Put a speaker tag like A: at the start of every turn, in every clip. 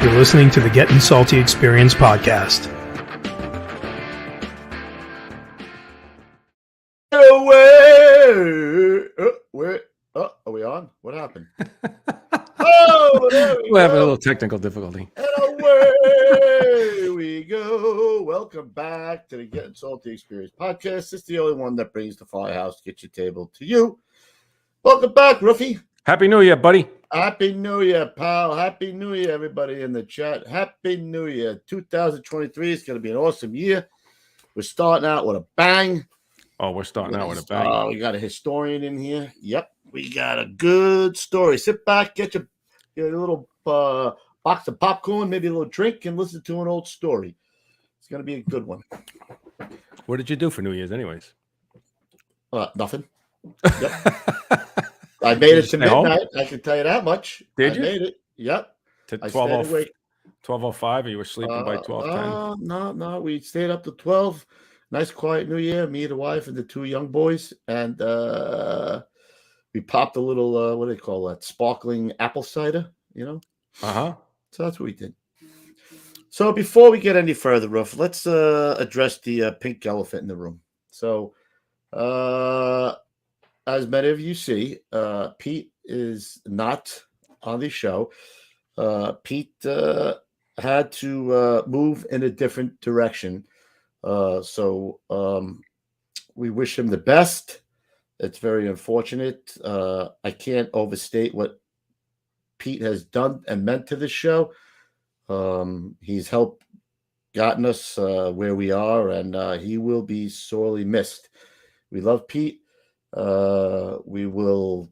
A: You're listening to the Gettin Salty Experience podcast.
B: Are we on? What happened? Oh, there we
C: We're having a
B: go.
C: little technical difficulty.
B: And away we go. Welcome back to the Gettin Salty Experience podcast. It's the only one that brings the firehouse kitchen table to you. Welcome back, Ruffy.
C: Happy New Year, buddy.
B: Happy New Year, pal. Happy New Year, everybody in the chat. Happy New Year. 2023 is going to be an awesome year. We're starting out with a bang.
C: Oh, we're starting out with a bang.
B: We got a historian in here. Yep. We got a good story. Sit back, get your little box of popcorn, maybe a little drink, and listen to an old story. It's going to be a good one.
C: What did you do for New Year's anyways?
B: Nothing. Yep. I made it to midnight.
C: Home?
B: I can tell you that much.
C: Did you?
B: I made it. Yep.
C: To 12:05, or you were sleeping by 12:10?
B: No. We stayed up to 12. Nice, quiet New Year. Me, the wife, and the two young boys. And we popped a little, what do they call that? Sparkling apple cider, you know?
C: Uh-huh.
B: So that's what we did. So before we get any further, Ruff, let's address the pink elephant in the room. So as many of you see, Pete is not on the show. Pete had to move in a different direction. So we wish him the best. It's very unfortunate. I can't overstate what Pete has done and meant to the show. He's helped gotten us where we are, and he will be sorely missed. We love Pete. We will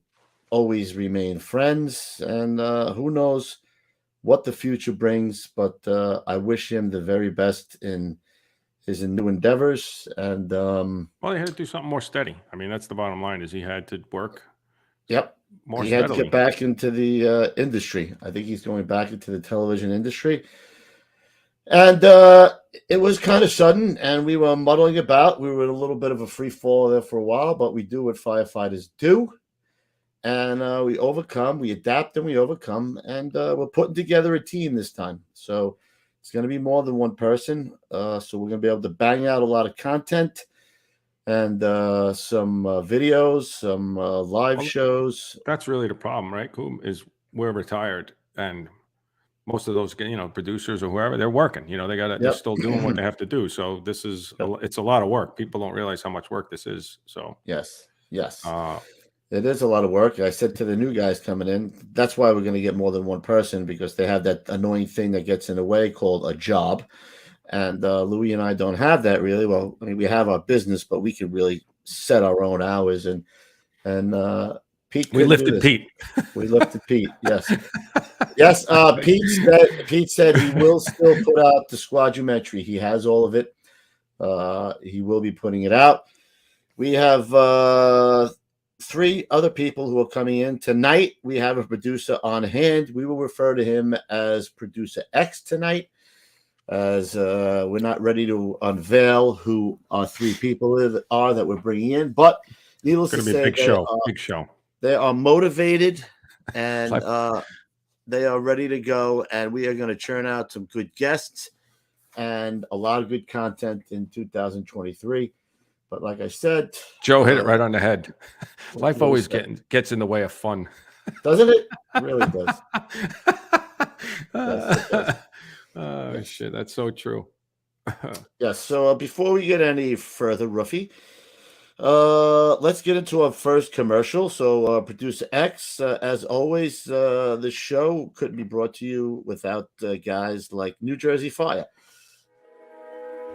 B: always remain friends, and who knows what the future brings, but I wish him the very best in his new endeavors. And
C: well, he had to do something more steady. I mean, that's the bottom line, is he had to work.
B: Yep.
C: More
B: he
C: steadily.
B: had to get back into the industry. I think he's going back into the television industry. And it was kind of sudden, and we were muddling about. We were in a little bit of a free fall there for a while, but we do what firefighters do. And we overcome, we adapt, and we overcome. And we're putting together a team this time. So it's going to be more than one person. So we're going to be able to bang out a lot of content and some videos, some live shows.
C: That's really the problem, right? Is we're retired, and most of those, producers or whoever, they're working. They're still doing what they have to do. So this is it's a lot of work. People don't realize how much work this is. So
B: yes. It is a lot of work. I said to the new guys coming in, that's why we're going to get more than one person, because they have that annoying thing that gets in the way called a job. And Louis and I don't have that really. Well, I mean, we have our business, but we can really set our own hours. And Pete,
C: we lifted Pete.
B: We lifted Pete. Yes. Yes. Pete said he will still put out the Squadrometry. He has all of it. He will be putting it out. We have 3 other people who are coming in tonight. We have a producer on hand. We will refer to him as Producer X tonight, as we're not ready to unveil who our 3 people are that we're bringing in. But needless to say,
C: big show.
B: They are motivated, and they are ready to go. And we are going to churn out some good guests and a lot of good content in 2023. But like I said,
C: Joe hit it right on the head. Life always gets in the way of fun.
B: Doesn't it? It really does. Yes.
C: Oh, shit. That's so true.
B: Yes. So before we get any further, Ruffy, let's get into our first commercial. So Producer X, as always, the show couldn't be brought to you without guys like New Jersey Fire.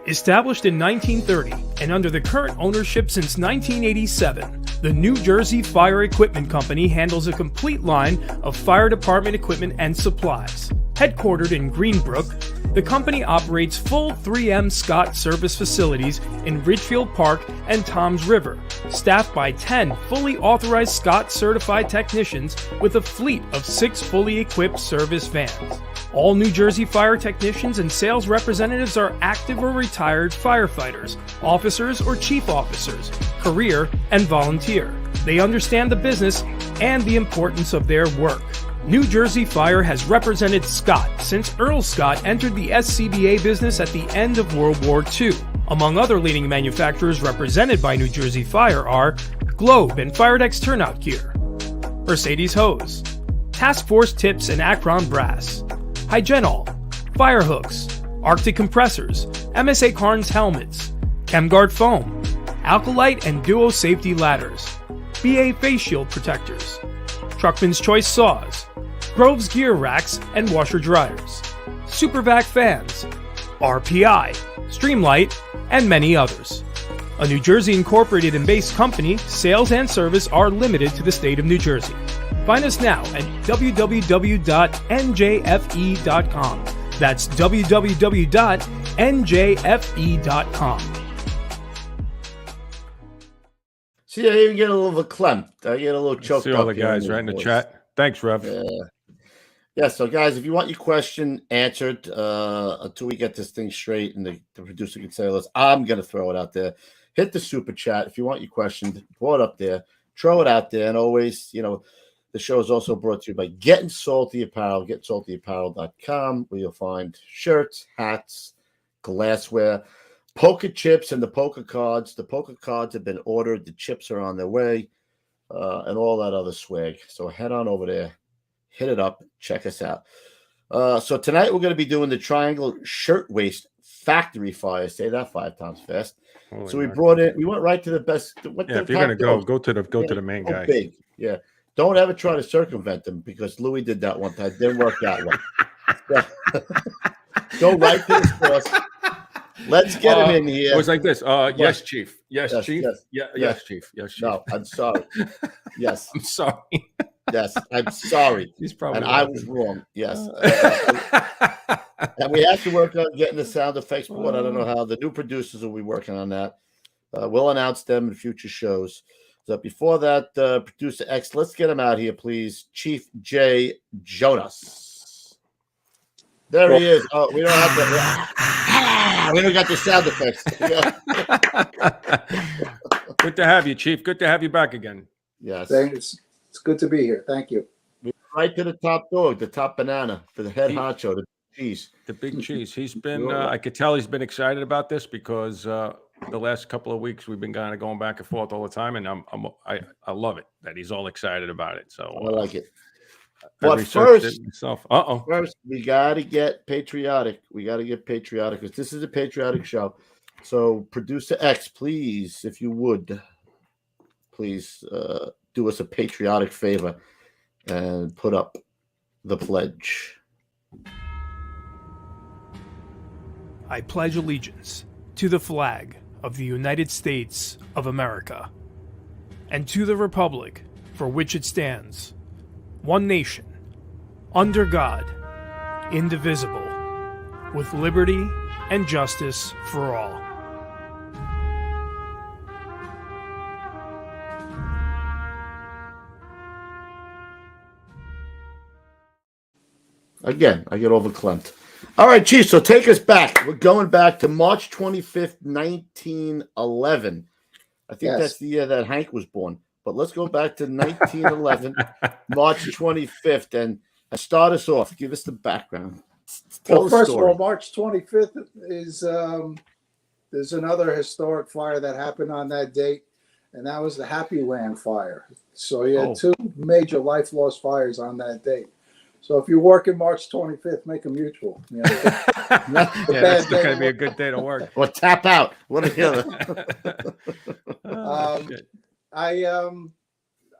A: Established in 1930 and under the current ownership since 1987, the New Jersey Fire Equipment Company handles a complete line of fire department equipment and supplies. Headquartered in Greenbrook, the company operates full 3M Scott service facilities in Ridgefield Park and Toms River, staffed by 10 fully authorized Scott certified technicians with a fleet of 6 fully equipped service vans. All New Jersey Fire technicians and sales representatives are active or retired firefighters, officers or chief officers, career and volunteer. They understand the business and the importance of their work. New Jersey Fire has represented Scott since Earl Scott entered the SCBA business at the end of World War II. Among other leading manufacturers represented by New Jersey Fire are Globe and Firedex Turnout Gear, Mercedes Hose, Task Force Tips and Akron Brass, Hygenol, Fire Hooks, Arctic Compressors, MSA Carnes Helmets, ChemGuard Foam, Alkalite and Duo Safety Ladders, BA Face Shield Protectors, Truckman's Choice Saws, Grove's Gear Racks and Washer Dryers, Supervac Fans, RPI, Streamlight, and many others. A New Jersey incorporated and based company, sales and service are limited to the state of New Jersey. Find us now at www.njfe.com. That's www.njfe.com.
B: See, I even get a little verklempt. I get a little choked
C: See
B: up.
C: all the guys right in the chat. Thanks, Rev.
B: Yeah, so guys, if you want your question answered until we get this thing straight and the producer can say, listen, I'm going to throw it out there. Hit the super chat. If you want your question, throw it up there. Throw it out there. And always, the show is also brought to you by Gettin Salty Apparel, getsaltyapparel.com, where you'll find shirts, hats, glassware, poker chips, and the poker cards. The poker cards have been ordered. The chips are on their way, and all that other swag. So head on over there. Hit it up. Check us out. So tonight we're going to be doing the Triangle Shirtwaist Factory Fire. Say that 5 times fast.
C: Holy
B: so we
C: Lord.
B: brought in. We went right to the best.
C: If you're going to go to the main guy.
B: Big. Yeah. Don't ever try to circumvent them because Louis did that one time. Didn't work that one. Go right to the source. Let's get him in here.
C: It was like this. Yes, Chief. Yes, Chief. Yes, Chief. Yes, Chief.
B: No, I'm sorry. Yes.
C: I'm sorry.
B: Yes, I'm sorry.
C: He's probably
B: I was wrong. Yes. And we have to work on getting the sound effects board. I don't know how. The new producers will be working on that. We'll announce them in future shows. So before that, Producer X, let's get him out here, please. Chief J. Jonas. There he is. Oh, we don't have the. We don't got the sound effects.
C: Good to have you, Chief. Good to have you back again.
B: Yes.
D: Thanks. It's good to be here. Thank you.
B: Right to the top dog, the top banana for the head honcho, the cheese.
C: The big cheese. He's been. I could tell he's been excited about this because the last couple of weeks we've been kind of going back and forth all the time, and I love it that he's all excited about it. So
B: I like it. But first,
C: first
B: we got to get patriotic. We got to get patriotic because this is a patriotic show. So, Producer X, please, if you would, please do us a patriotic favor and put up the pledge.
A: I pledge allegiance to the flag of the United States of America and to the republic for which it stands, one nation, under God, indivisible, with liberty and justice for all.
B: Again, I get overclamped. All right, Chief, so take us back. We're going back to March 25th, 1911. I think that's the year that Hank was born. But let's go back to 1911, March 25th, and start us off. Give us the background.
D: Well, first of all, March 25th is there's another historic fire that happened on that date, and that was the Happy Land fire. So you had two major life loss fires on that date. So if you're working March 25th, make a mutual. You know,
C: that's going to be a good day to work.
B: Or tap out. What are the other?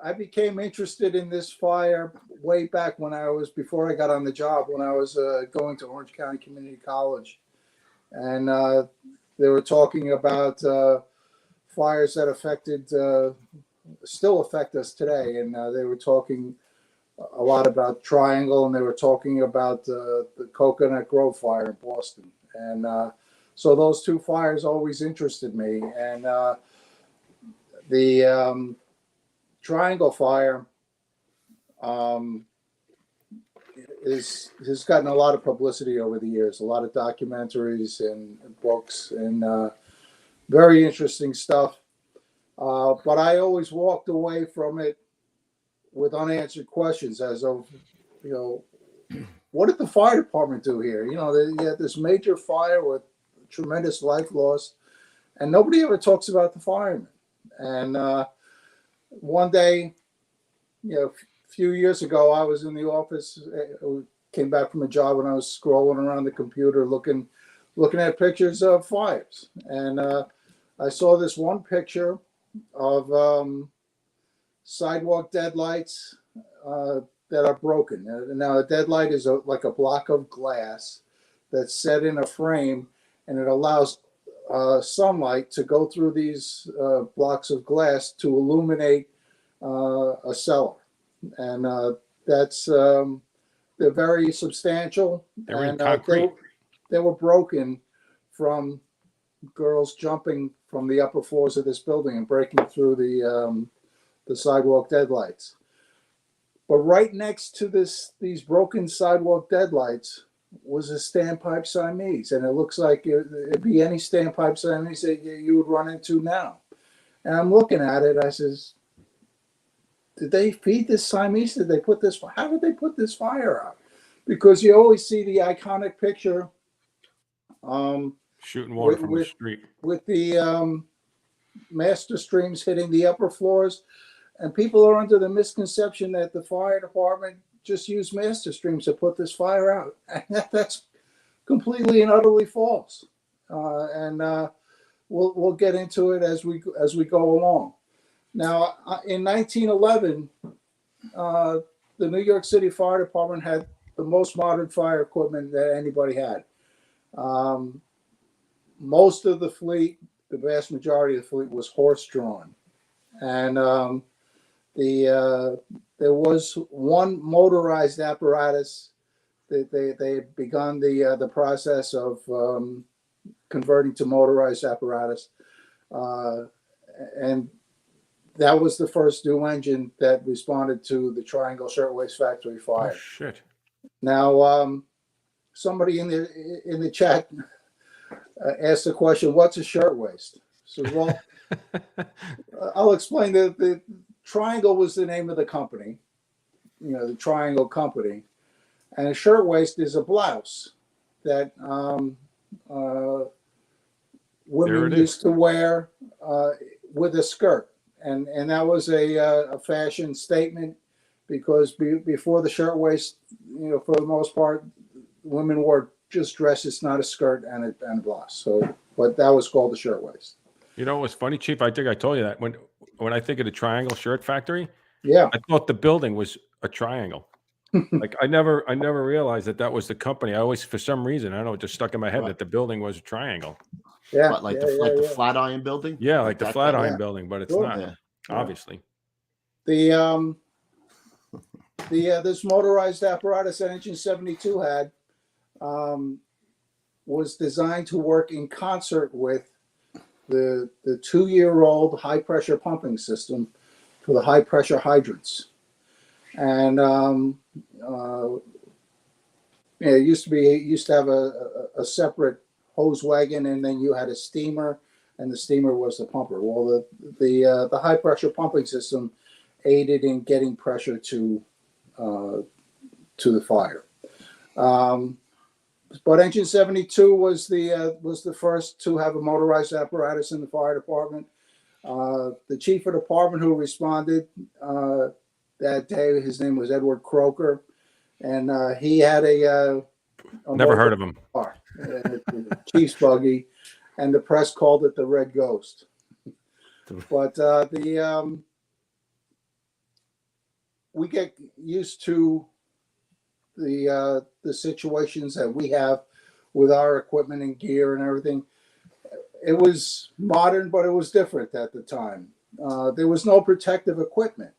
D: I became interested in this fire way back before I got on the job, when I was going to Orange County Community College. And they were talking about fires that still affect us today. And they were talking a lot about Triangle, and they were talking about the Coconut Grove fire in Boston. And so those two fires always interested me. And the Triangle fire has gotten a lot of publicity over the years, a lot of documentaries and books, and very interesting stuff. But I always walked away from it with unanswered questions as of you know, what did the fire department do here? You know, they had this major fire with tremendous life loss, and nobody ever talks about the firemen. And one day, you know, a few years ago, I was in the office, came back from a job, and I was scrolling around the computer looking at pictures of fires. And I saw this one picture of sidewalk deadlights that are broken. Now, a deadlight is like a block of glass that's set in a frame, and it allows sunlight to go through these blocks of glass to illuminate a cellar. And that's they're very substantial.
C: They're in
D: and
C: concrete.
D: they were broken from girls jumping from the upper floors of this building and breaking through the sidewalk deadlights. But right next to these broken sidewalk deadlights was a standpipe Siamese, and it looks like it'd be any standpipe Siamese that you would run into now. And I'm looking at it. I says, did they feed this Siamese? Did they put this? How did they put this fire out? Because you always see the iconic picture.
C: Shooting water from the street.
D: With the master streams hitting the upper floors. And people are under the misconception that the fire department just used master streams to put this fire out. And that's completely and utterly false. And we'll get into it as we go along. Now, in 1911, the New York City Fire Department had the most modern fire equipment that anybody had. Most of the fleet, the vast majority of the fleet, was horse-drawn, and there was one motorized apparatus that they had begun the process of converting to motorized apparatus, and that was the first new engine that responded to the Triangle Shirtwaist Factory Fire.
C: Oh, shit.
D: Now, somebody in the chat asked the question, "What's a shirtwaist?" So, well, I'll explain. The Triangle was the name of the company, you know, the Triangle Company, and a shirtwaist is a blouse that women used to wear with a skirt, and that was a fashion statement, because before the shirtwaist, you know, for the most part, women wore just dresses, not a skirt and a blouse. So, but that was called the shirtwaist.
C: You know what's funny, Chief? I think I told you that when I think of the Triangle Shirt Factory,
D: yeah,
C: I thought the building was a triangle. Like I never realized that was the company. I always, for some reason, I don't know, it just stuck in my head that the building was a triangle.
D: Yeah,
B: What, like the Flatiron building?
C: Yeah, like the
B: that
C: Flatiron
D: yeah.
C: building, but it's
D: Sure.
C: not.
B: Yeah.
C: Obviously.
D: The this motorized apparatus that Engine 72 had was designed to work in concert with the 2-year-old high pressure pumping system for the high pressure hydrants. And it used to have a separate hose wagon, and then you had a steamer, and the steamer was the pumper. Well, the high pressure pumping system aided in getting pressure to the fire. But Engine 72 was the first to have a motorized apparatus in the fire department. The chief of department who responded that day, his name was Edward Croker, and he had a
C: Never heard of him.
D: Car, chief's buggy, and the press called it the Red Ghost. But we get used to the situations that we have with our equipment and gear and everything. It was modern, but it was different at the time. There was no protective equipment.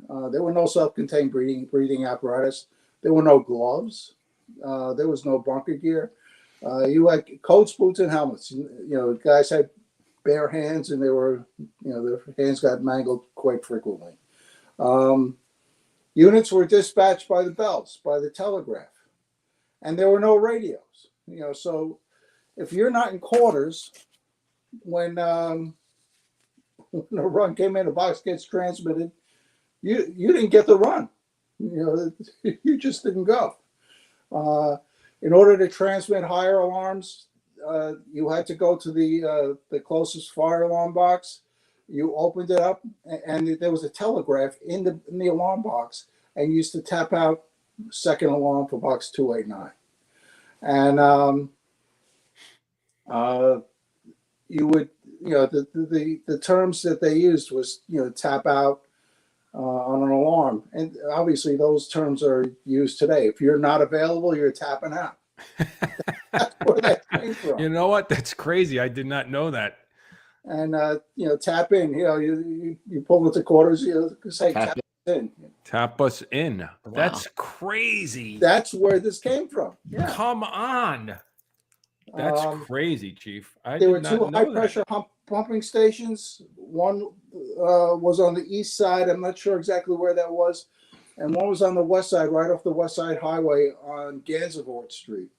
D: There were no self-contained breathing apparatus. There were no gloves. There was no bunker gear. You had coats, boots, and helmets. You know, guys had bare hands, and their hands got mangled quite frequently. Units were dispatched by the bells, by the telegraph, and there were no radios. You know, so if you're not in quarters when a run came in, a box gets transmitted, you didn't get the run. You just didn't go. In order to transmit higher alarms, you had to go to the closest fire alarm box. You opened it up, and there was a telegraph in the alarm box, and you used to tap out second alarm for box 289. And you would, the terms that they used was, tap out on an alarm. And obviously those terms are used today. If you're not available, you're tapping out. That's where that came from.
C: You know what? That's crazy. I did not know that.
D: And, tap in, you pull it to quarters, say tap in.
C: Tap us in. Wow. That's crazy.
D: That's where this came from. Yeah.
C: Come on. That's crazy, Chief.
D: There were two high-pressure pumping stations. One was on the east side. I'm not sure exactly where that was. And one was on the west side, right off the West Side Highway on Gansevoort Street.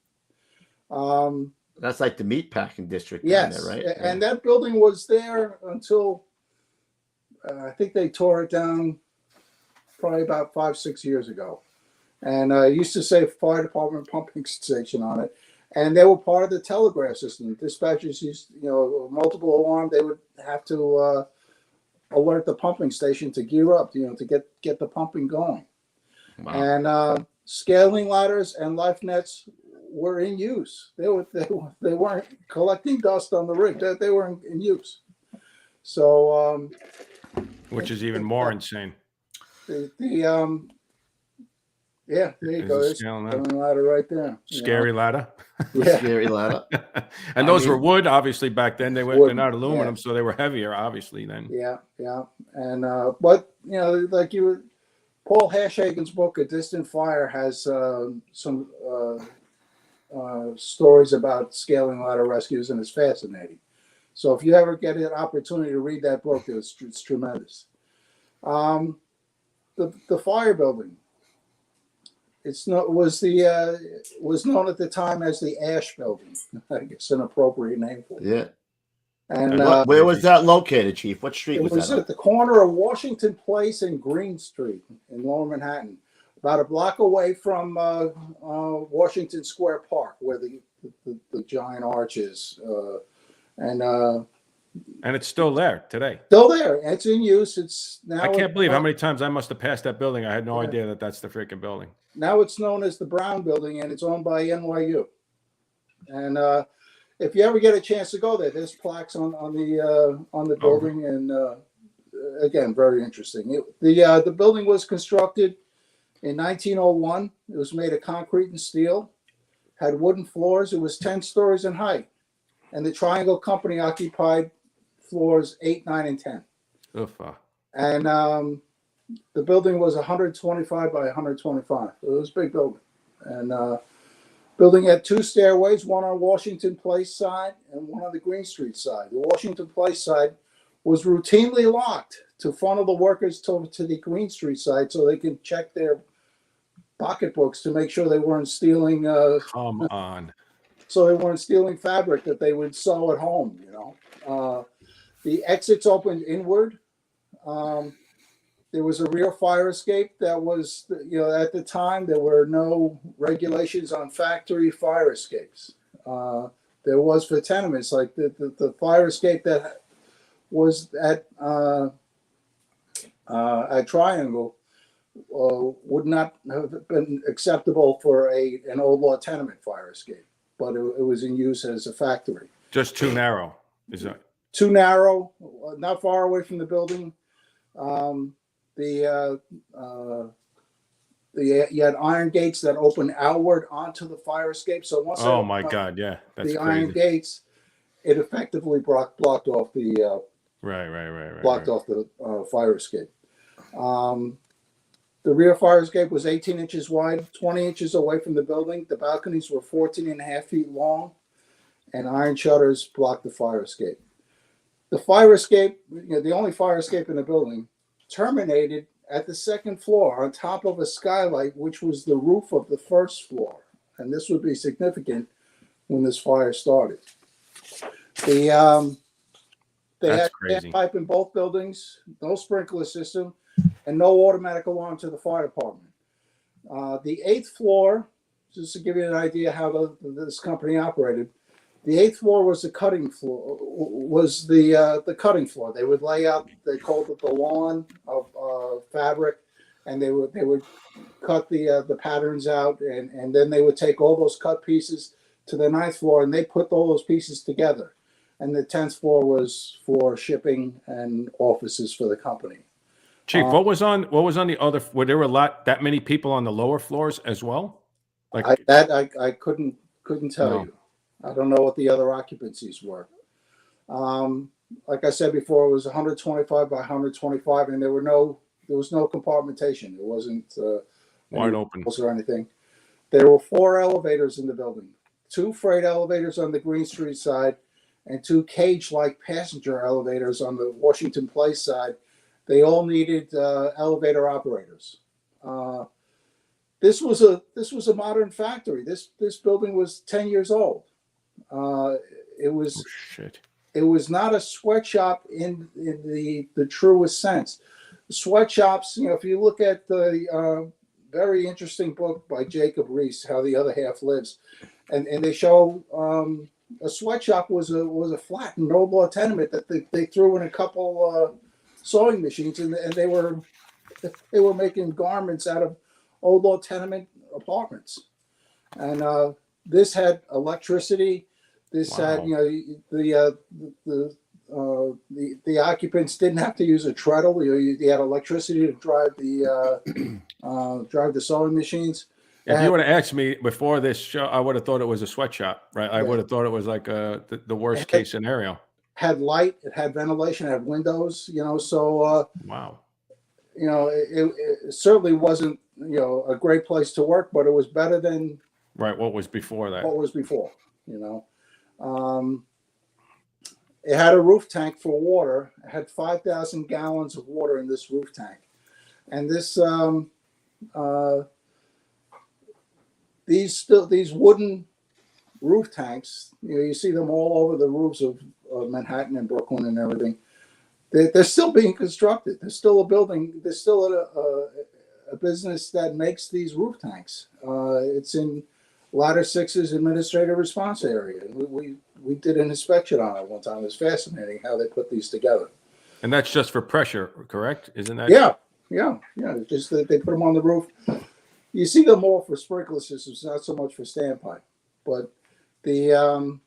B: That's like the meatpacking district.
D: Yes,
B: there, right?
D: And that building was there until I think they tore it down probably about 5-6 years ago. And I used to say fire department pumping station on it. And they were part of the telegraph system. Dispatchers used, multiple alarm. They would have to alert the pumping station to gear up, to get the pumping going. Wow. And scaling ladders and life nets were in use. They weren't collecting dust on the rig. They were in use. So,
C: which is even more insane.
D: Yeah, there you go. There's a ladder right there.
C: Scary ladder.
D: Yeah.
B: Scary ladder.
C: And those were wood, obviously, back then. They're not aluminum, so they were heavier, obviously, then.
D: Yeah. And, but, like Paul Hashagen's book, A Distant Fire, has some stories about scaling ladder rescues, and it's fascinating. So if you ever get an opportunity to read that book, it's tremendous. The fire building. Was known at the time as the Ash Building. I guess an appropriate name for it.
B: Yeah.
D: And
B: where was that located, Chief? What street was that? It was
D: at the corner of Washington Place and Green Street in Lower Manhattan, about a block away from Washington Square Park, where the giant arch is.
C: And it's still there today.
D: Still there. It's in use. It's now.
C: I can't believe how many times I must have passed that building. I had no idea that that's the freaking building.
D: Now it's known as the Brown Building, and it's owned by NYU. And if you ever get a chance to go there, there's plaques on the building, and again, very interesting. The building was constructed in 1901. It was made of concrete and steel, had wooden floors. It was 10 stories in height, and the Triangle Company occupied floors 8, 9, and 10.
C: Uffa.
D: And the building was 125 by 125. It was a big building. And building had 2 stairways, one on Washington Place side and one on the Green Street side. The Washington Place side was routinely locked to funnel the workers to the Green Street side so they could check their pocketbooks to make sure they weren't stealing.
C: Come on.
D: So they weren't stealing fabric that they would sew at home, The exits opened inward. There was a rear fire escape that was, at the time, there were no regulations on factory fire escapes. There was for tenements, like the fire escape that was at Triangle would not have been acceptable for an old law tenement fire escape, but it was in use as a factory.
C: Just too narrow, is that?
D: Too narrow, not far away from the building. You had iron gates that opened outward onto the fire escape. So once
C: God, yeah, that's
D: the
C: crazy.
D: Iron gates, it effectively blocked off the
C: right.
D: off the fire escape. The rear fire escape was 18 inches wide, 20 inches away from the building. The balconies were 14.5 feet long, and iron shutters blocked the fire escape. The fire escape, the only fire escape in the building, terminated at the second floor on top of a skylight, which was the roof of the first floor. And this would be significant when this fire started. They had pipe in both buildings, no sprinkler system, and no automatic alarm to the fire department. The eighth floor, just to give you an idea how this company operated, the eighth floor was the cutting floor. Was the cutting floor? They would lay out. They called it the lawn of fabric, and they would cut the patterns out, and then they would take all those cut pieces to the ninth floor, and they put all those pieces together. And the 10th floor was for shipping and offices for the company.
C: Chief, what was on the other? Were there that many people on the lower floors as well? Like
D: I couldn't tell you. I don't know what the other occupancies were. Like I said before, it was 125 by 125, and there was no compartmentation. It wasn't
C: wide open
D: or anything. There were 4 elevators in the building, 2 freight elevators on the Green Street side, and 2 cage-like passenger elevators on the Washington Place side. They all needed elevator operators. This was a modern factory. This building was 10 years old. It was not a sweatshop in the truest sense. Sweatshops, if you look at the very interesting book by Jacob Riis, How the Other Half Lives, and they show a sweatshop was a flat and no-law tenement that they threw in a couple sewing machines, and they were making garments out of old law tenement apartments. And this had electricity. This had the occupants didn't have to use a treadle. You had electricity to drive the sewing machines.
C: If you would have asked me before this show, I would have thought it was a sweatshop, right? I would have thought it was like the worst case scenario.
D: Had light, it had ventilation, it had windows, so
C: wow.
D: It certainly wasn't, a great place to work, but it was better than
C: what was before that.
D: It had a roof tank for water. It had 5,000 gallons of water in this roof tank. And this these wooden roof tanks, you see them all over the roofs of Manhattan and Brooklyn and everything. They're still being constructed. There's still a building. There's still a business that makes these roof tanks. It's in Ladder 6's administrative response area. We did an inspection on it one time. It was fascinating how they put these together.
C: And that's just for pressure, correct? Isn't that?
D: Yeah. It's just that they put them on the roof. You see them more for sprinkler systems, not so much for standpipe. But the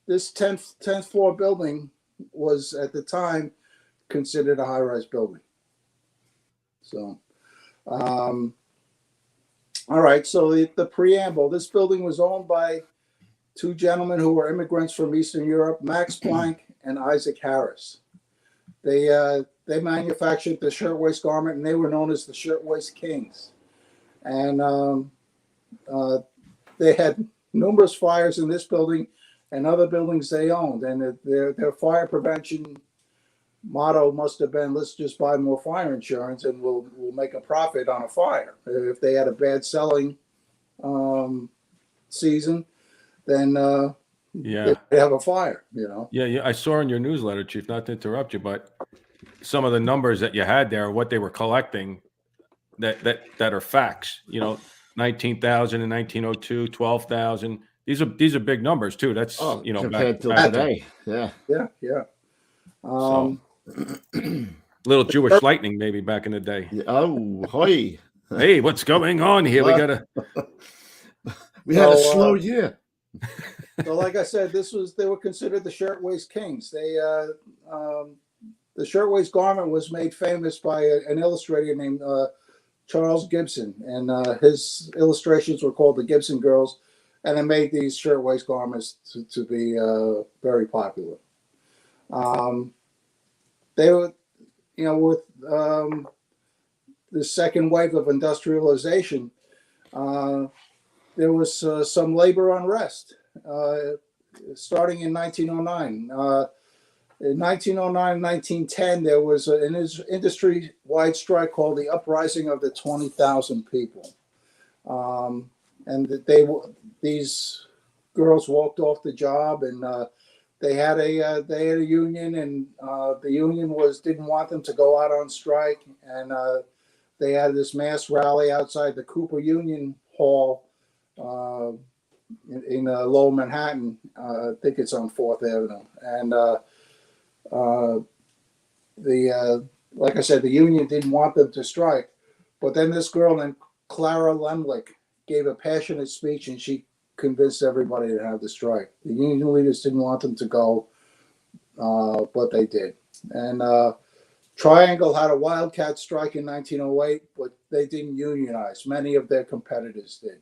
D: this 10th floor building was at the time considered a high-rise building. So, all right. So the preamble. This building was owned by 2 gentlemen who were immigrants from Eastern Europe, Max Planck and Isaac Harris. They manufactured the shirtwaist garment, and they were known as the Shirtwaist Kings. And they had numerous fires in this building and other buildings they owned. And their fire prevention motto must have been, let's just buy more fire insurance and we'll make a profit on a fire. If they had a bad selling season, then they have a fire,
C: Yeah, I saw in your newsletter, Chief, not to interrupt you, but some of the numbers that you had there, what they were collecting, that are facts. 19,000 in 1902, 12,000. These are big numbers too. That's
B: compared to today. Yeah.
C: Little Jewish lightning maybe back in the day.
B: Oh, hoy.
C: Hey, what's going on here?
B: We had a slow year.
D: So, like I said, they were considered the Shirtwaist Kings. The shirtwaist garment was made famous by an illustrator named Charles Gibson, and his illustrations were called the Gibson Girls, and it made these shirtwaist garments to be very popular. They were, with the second wave of industrialization, there was some labor unrest starting in 1909. In 1909 and 1910, there was an industry-wide strike called the Uprising of the 20,000 People. And these girls walked off the job, and they had a union, and the union didn't want them to go out on strike, and they had this mass rally outside the Cooper Union Hall in Lower Manhattan. I think it's on 4th Avenue. And like I said, the union didn't want them to strike. But then this girl named Clara Lemlich gave a passionate speech, and she convinced everybody to have the strike. The union leaders didn't want them to go, but they did. And Triangle had a wildcat strike in 1908, but they didn't unionize. Many of their competitors did.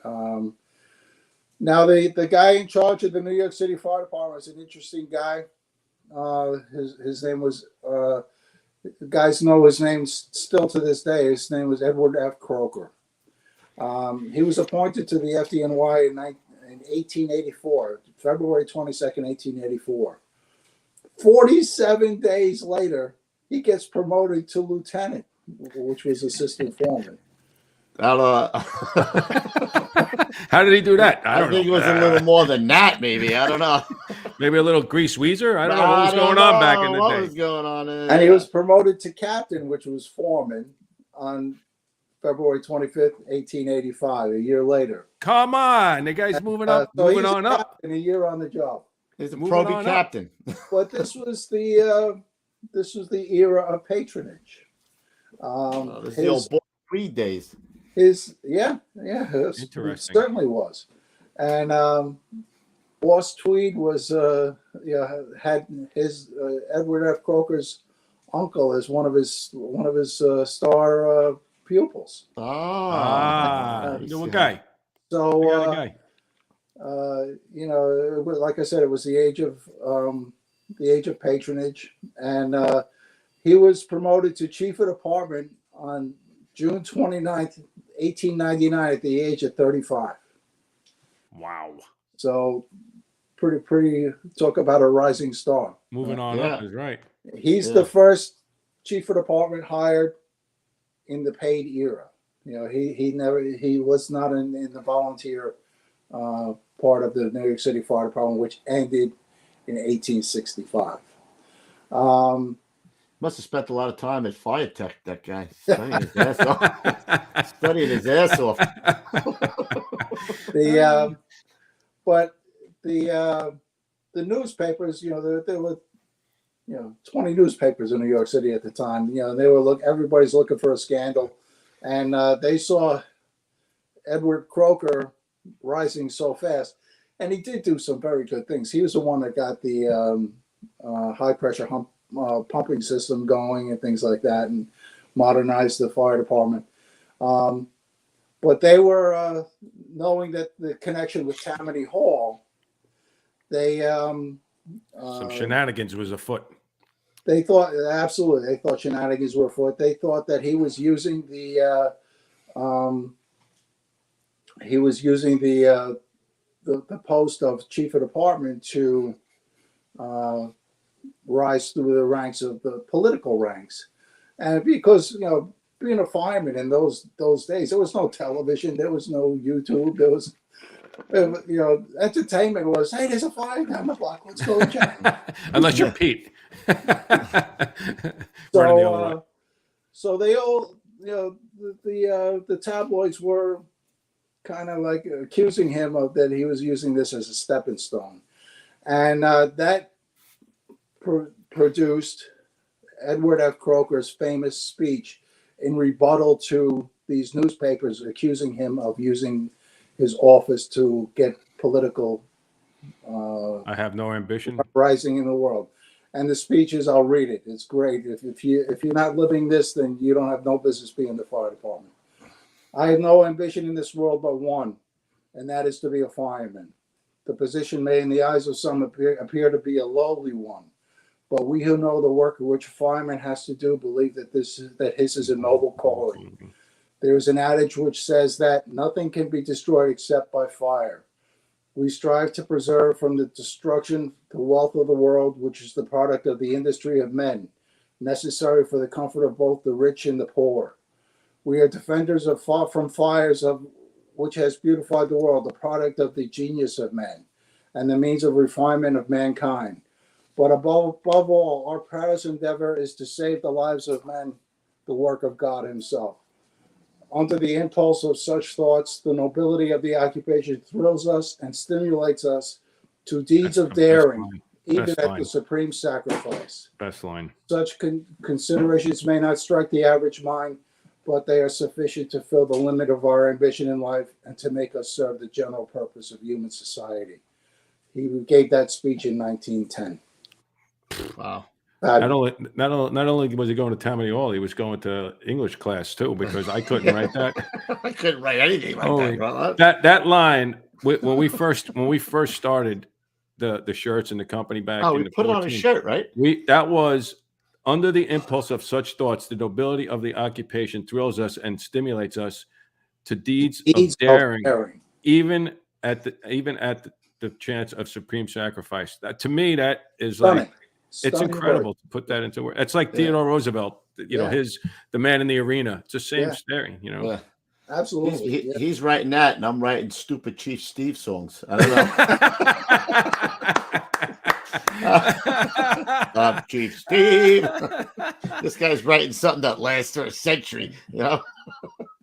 D: Now, the guy in charge of the New York City Fire Department is an interesting guy. His name was, guys know his name still to this day. His name was Edward F. Croker. He was appointed to the FDNY in 1884, February 22nd, 1884. 47 days later, he gets promoted to lieutenant, which was assistant foreman.
B: How
C: did he do that? I don't
B: think
C: know.
B: it was a little more than that, maybe. I don't know.
C: Maybe a little grease Weezer? I don't know what was going on back in the day.
B: What was going on?
D: And he was promoted to captain, which was foreman, on February 25th, 1885, a year later.
C: Come on. The guy's moving up, moving on up.
D: In a year on the job.
B: He's a pro captain.
D: But this was the era of patronage.
B: This is the old boy Creed days.
C: Interesting.
D: It certainly was. And Boss Tweed was had his Edward F. Croker's uncle as one of his star pupils.
C: You know a guy.
D: So like I said, it was the age of patronage, and he was promoted to chief of department on June 29th, 1899, at the age of 35.
C: Wow.
D: So pretty talk about a rising star.
C: Moving on up is right.
D: He's the first chief of department hired in the paid era. He was not in the volunteer part of the New York City Fire Department, which ended in 1865.
B: Must have spent a lot of time at Fire Tech, that guy. Studying his ass off. Studying his ass off.
D: But the newspapers, there were 20 newspapers in New York City at the time. Everybody's looking for a scandal, and they saw Edward Croker rising so fast, and he did do some very good things. He was the one that got the high pressure pumping system going and things like that, and modernized the fire department. But they were knowing that the connection with Tammany Hall, they some
C: shenanigans was afoot.
D: They thought shenanigans were afoot. They thought that he was using the post of chief of department to rise through the ranks of the political ranks. And because being a fireman in those days, there was no television, there was no YouTube, there was entertainment was, hey, there's a fire down the block, let's go check.
C: Unless you're Pete.
D: So they all, the tabloids were kind of like accusing him of that he was using this as a stepping stone, and that produced Edward F. Croker's famous speech in rebuttal to these newspapers accusing him of using his office to get political
C: I have no ambition
D: rising in the world. And the speech is, I'll read it. It's great. If you're not living this, then you don't have no business being in the fire department. I have no ambition in this world but one, and that is to be a fireman. The position may in the eyes of some appear to be a lowly one, but we who know the work which a fireman has to do believe that his is a noble calling. There is an adage which says that nothing can be destroyed except by fire. We strive to preserve from the destruction the wealth of the world, which is the product of the industry of men, necessary for the comfort of both the rich and the poor. We are defenders from fires of which has beautified the world, the product of the genius of men, and the means of refinement of mankind. But above all, our proudest endeavor is to save the lives of men, the work of God himself. Under the impulse of such thoughts, the nobility of the occupation thrills us and stimulates us to deeds of daring, even at the supreme sacrifice.
C: Best line.
D: Such considerations may not strike the average mind, but they are sufficient to fill the limit of our ambition in life and to make us serve the general purpose of human society. He gave that speech in 1910.
B: Wow.
C: Not only was he going to Tammany Hall, he was going to English class too, because I couldn't write that.
B: I couldn't write anything like
C: that line when we first started the shirts in the company back.
B: Oh,
C: in
B: we
C: the
B: put it on a shirt, right?
C: That was under the impulse of such thoughts, the nobility of the occupation thrills us and stimulates us to deeds of daring, even at the chance of supreme sacrifice. That, to me, that is
D: Stunning.
C: like. It's incredible to put that into words. It's like Theodore Roosevelt, the man in the arena. It's the same story,
B: Yeah.
D: Absolutely.
B: He's writing that, and I'm writing stupid Chief Steve songs. I don't know. Chief Steve. This guy's writing something that lasts for a century, you know.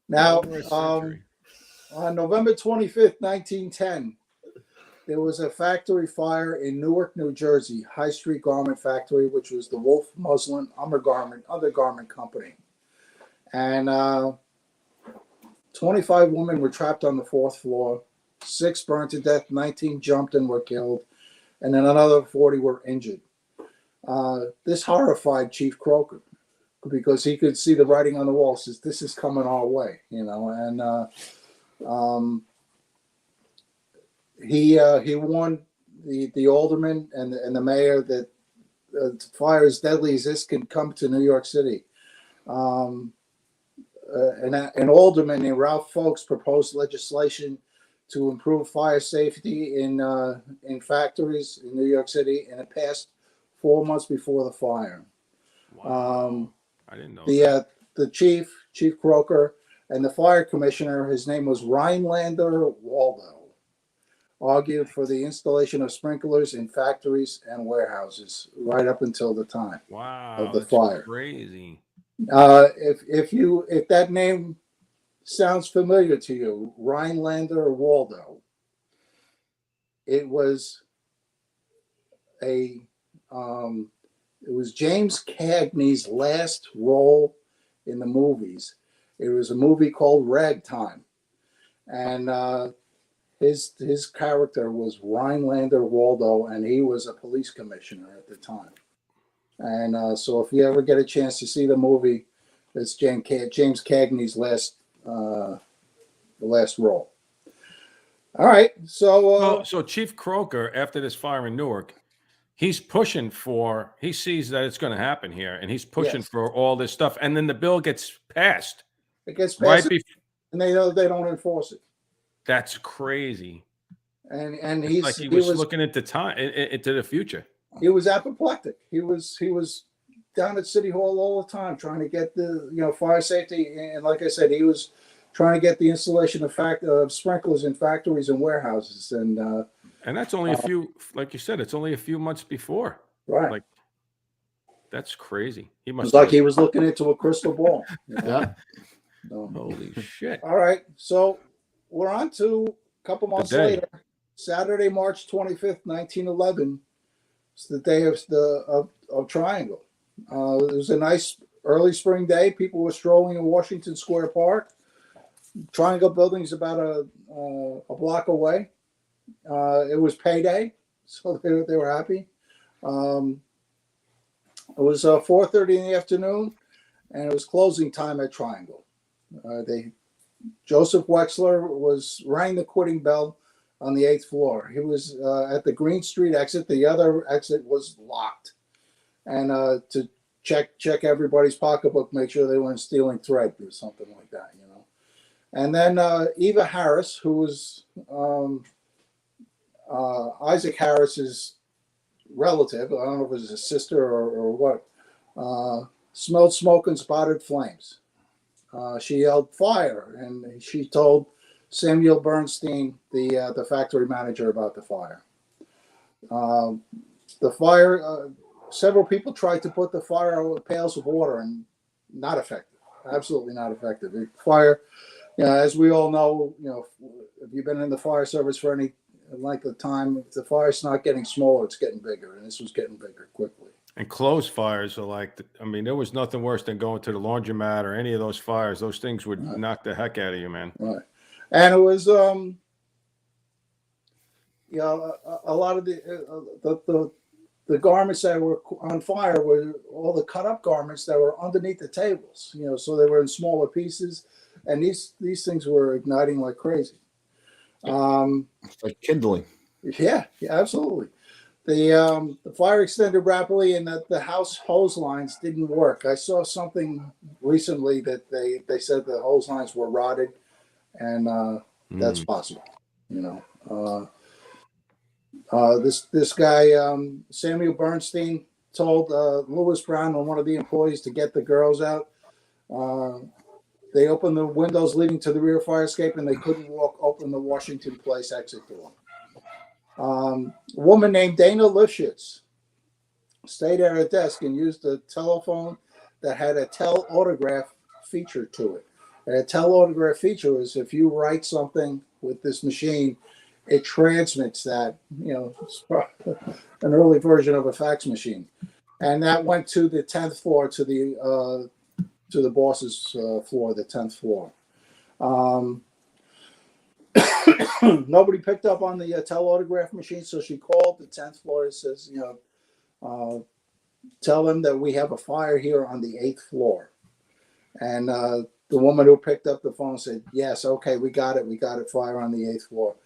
D: Now, on November 25th, 1910, there was a factory fire in Newark, New Jersey, High Street Garment Factory, which was the Wolf Muslin Undergarment Company. And 25 women were trapped on the 4th floor, 6 burned to death, 19 jumped and were killed, and then another 40 were injured. This horrified Chief Croker because he could see the writing on the wall, says, this is coming our way, you know, and he warned the alderman and the mayor that fire as deadly as this can come to New York City. An alderman named Ralph Folks proposed legislation to improve fire safety in factories in New York City, and it passed 4 months before the fire.
C: Wow. I didn't know
D: The Chief Croker, and the fire commissioner, his name was Rhinelander Waldo, argued for the installation of sprinklers in factories and warehouses right up until the time of the fire.
C: Crazy.
D: If that name sounds familiar to you, Rhinelander Waldo, it was James Cagney's last role in the movies. It was a movie called Ragtime, and his character was Rhinelander Waldo, and he was a police commissioner at the time. And so if you ever get a chance to see the movie, it's James Cagney's last role. All right,
C: so Chief Croker, after this fire in Newark, he sees that it's going to happen here, and he's pushing for all this stuff, and then the bill gets passed.
D: It gets passed, and they don't enforce it.
C: That's crazy.
D: And
C: he was looking into the future.
D: He was apoplectic. He was down at City Hall all the time trying to get the fire safety, and like I said, he was trying to get the installation of sprinklers in factories and warehouses, and
C: that's only a few, like you said, it's only a few months before.
D: Right.
C: Like, that's crazy. He
D: was looking into a crystal ball.
B: Yeah.
D: So,
C: holy shit.
D: All right. So we're on to a couple months later, Saturday, March 25th, 1911. It's the day of Triangle. It was a nice early spring day. People were strolling in Washington Square Park. Triangle building is about a block away. It was payday, so they were happy. It was 4:30 in the afternoon, and it was closing time at Triangle. Joseph Wexler rang the quitting bell on the 8th floor. He was at the Green Street exit. The other exit was locked, and to check everybody's pocketbook, make sure they weren't stealing thread or something like that, you know. And then Eva Harris, who was Isaac Harris's relative, I don't know if it was his sister or what, smelled smoke and spotted flames. She yelled fire, and she told Samuel Bernstein, the factory manager, about the fire. The fire, several people tried to put the fire over pails of water, and not effective. absolutely not effective. Fire, as we all know, if you've been in the fire service for any length of time, if the fire's not getting smaller, it's getting bigger, and this was getting bigger quickly.
C: And clothes fires are like, I mean, there was nothing worse than going to the laundromat or any of those fires. Those things would knock the heck out of you, man.
D: Right. And it was, a lot of the garments that were on fire were all the cut up garments that were underneath the tables, so they were in smaller pieces, and these things were igniting like crazy.
B: It's like kindling.
D: Yeah, absolutely. The fire extended rapidly, and the house hose lines didn't work. I saw something recently that they said the hose lines were rotted, and that's possible. This guy Samuel Bernstein told Lewis Brown and one of the employees to get the girls out. They opened the windows leading to the rear fire escape, and they couldn't open the Washington Place exit door. A woman named Dana Lifshitz stayed at her desk and used a telephone that had a telautograph feature to it. And a telautograph feature is if you write something with this machine, it transmits that, it's an early version of a fax machine. And that went to the 10th floor, to the boss's floor, the 10th floor. Nobody picked up on the telautograph machine, so she called the 10th floor and says, tell them that we have a fire here on the 8th floor. And the woman who picked up the phone said, yes, okay, we got it, fire on the 8th floor.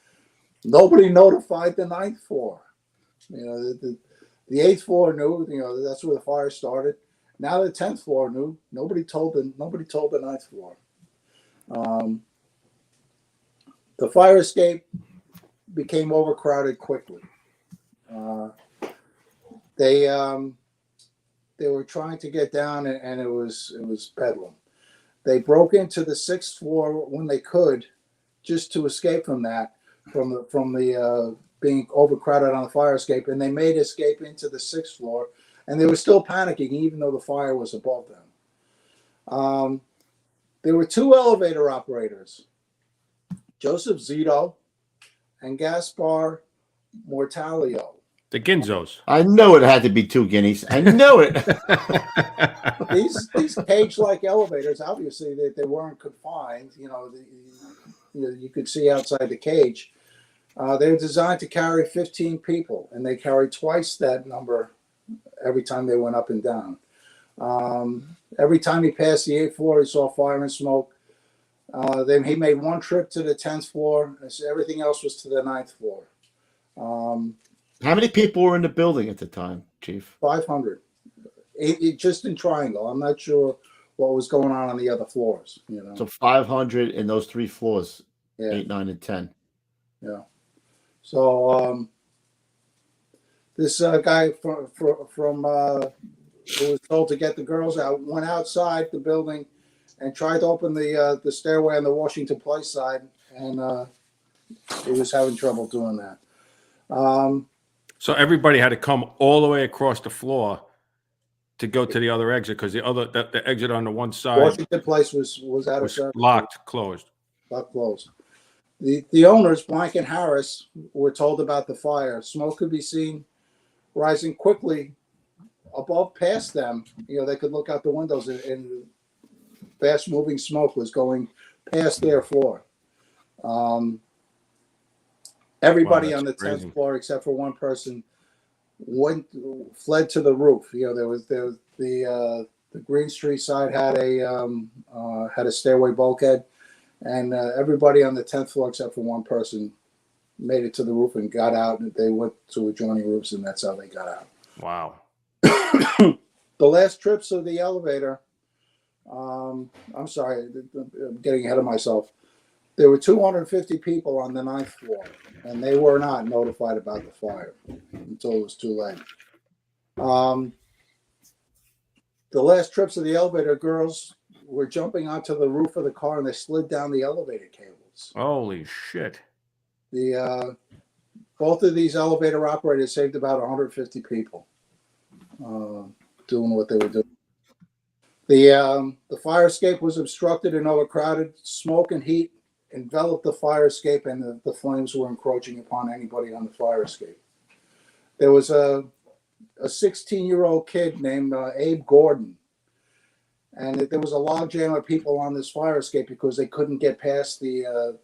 D: Nobody notified the 9th floor. The 8th floor knew, that's where the fire started. Now the 10th floor knew. Nobody told the 9th floor. The fire escape became overcrowded quickly. They were trying to get down, and it was bedlam. They broke into the 6th floor when they could, just to escape from that, from the being overcrowded on the fire escape, and they made escape into the 6th floor, and they were still panicking even though the fire was above them. There were 2 elevator operators, Joseph Zito and Gaspar Mortalio.
C: The Ginzos.
B: I know it had to be 2 guineas. I know it.
D: These cage-like elevators, obviously, they weren't confined. You could see outside the cage. They were designed to carry 15 people, and they carried twice that number every time they went up and down. Every time he passed the 8th floor, he saw fire and smoke. Then he made one trip to the 10th floor. Everything else was to the 9th floor.
B: How many people were in the building at the time, Chief?
D: 500. Just in Triangle. I'm not sure what was going on the other floors.
B: So 500 in those 3 floors,
D: Yeah.
B: 8, 9, and 10.
D: Yeah. So this guy from who was told to get the girls out went outside the building and tried to open the stairway on the Washington Place side, and he was having trouble doing that.
C: So everybody had to come all the way across the floor to go to the other exit, because the exit on the one side
D: Washington Place was out of service.
C: locked, closed.
D: Locked, closed. The owners, Blank and Harris, were told about the fire. Smoke could be seen rising quickly above past them. They could look out the windows, and fast-moving smoke was going past their floor. Everybody on the 10th floor, except for one person, fled to the roof. There was the Green Street side had a stairway bulkhead, and everybody on the 10th floor, except for one person, made it to the roof and got out. And they went to adjoining roofs, and that's how they got out.
C: Wow.
D: The last trips of the elevator. I'm sorry, I'm getting ahead of myself. There were 250 people on the 9th floor, and they were not notified about the fire until it was too late. The last trips of the elevator, girls were jumping onto the roof of the car, and they slid down the elevator cables.
C: Holy shit.
D: Both of these elevator operators saved about 150 people doing what they were doing. The fire escape was obstructed and overcrowded. Smoke and heat enveloped the fire escape, and the flames were encroaching upon anybody on the fire escape. There was a 16-year-old kid named Abe Gordon, and there was a logjam of people on this fire escape because they couldn't get past the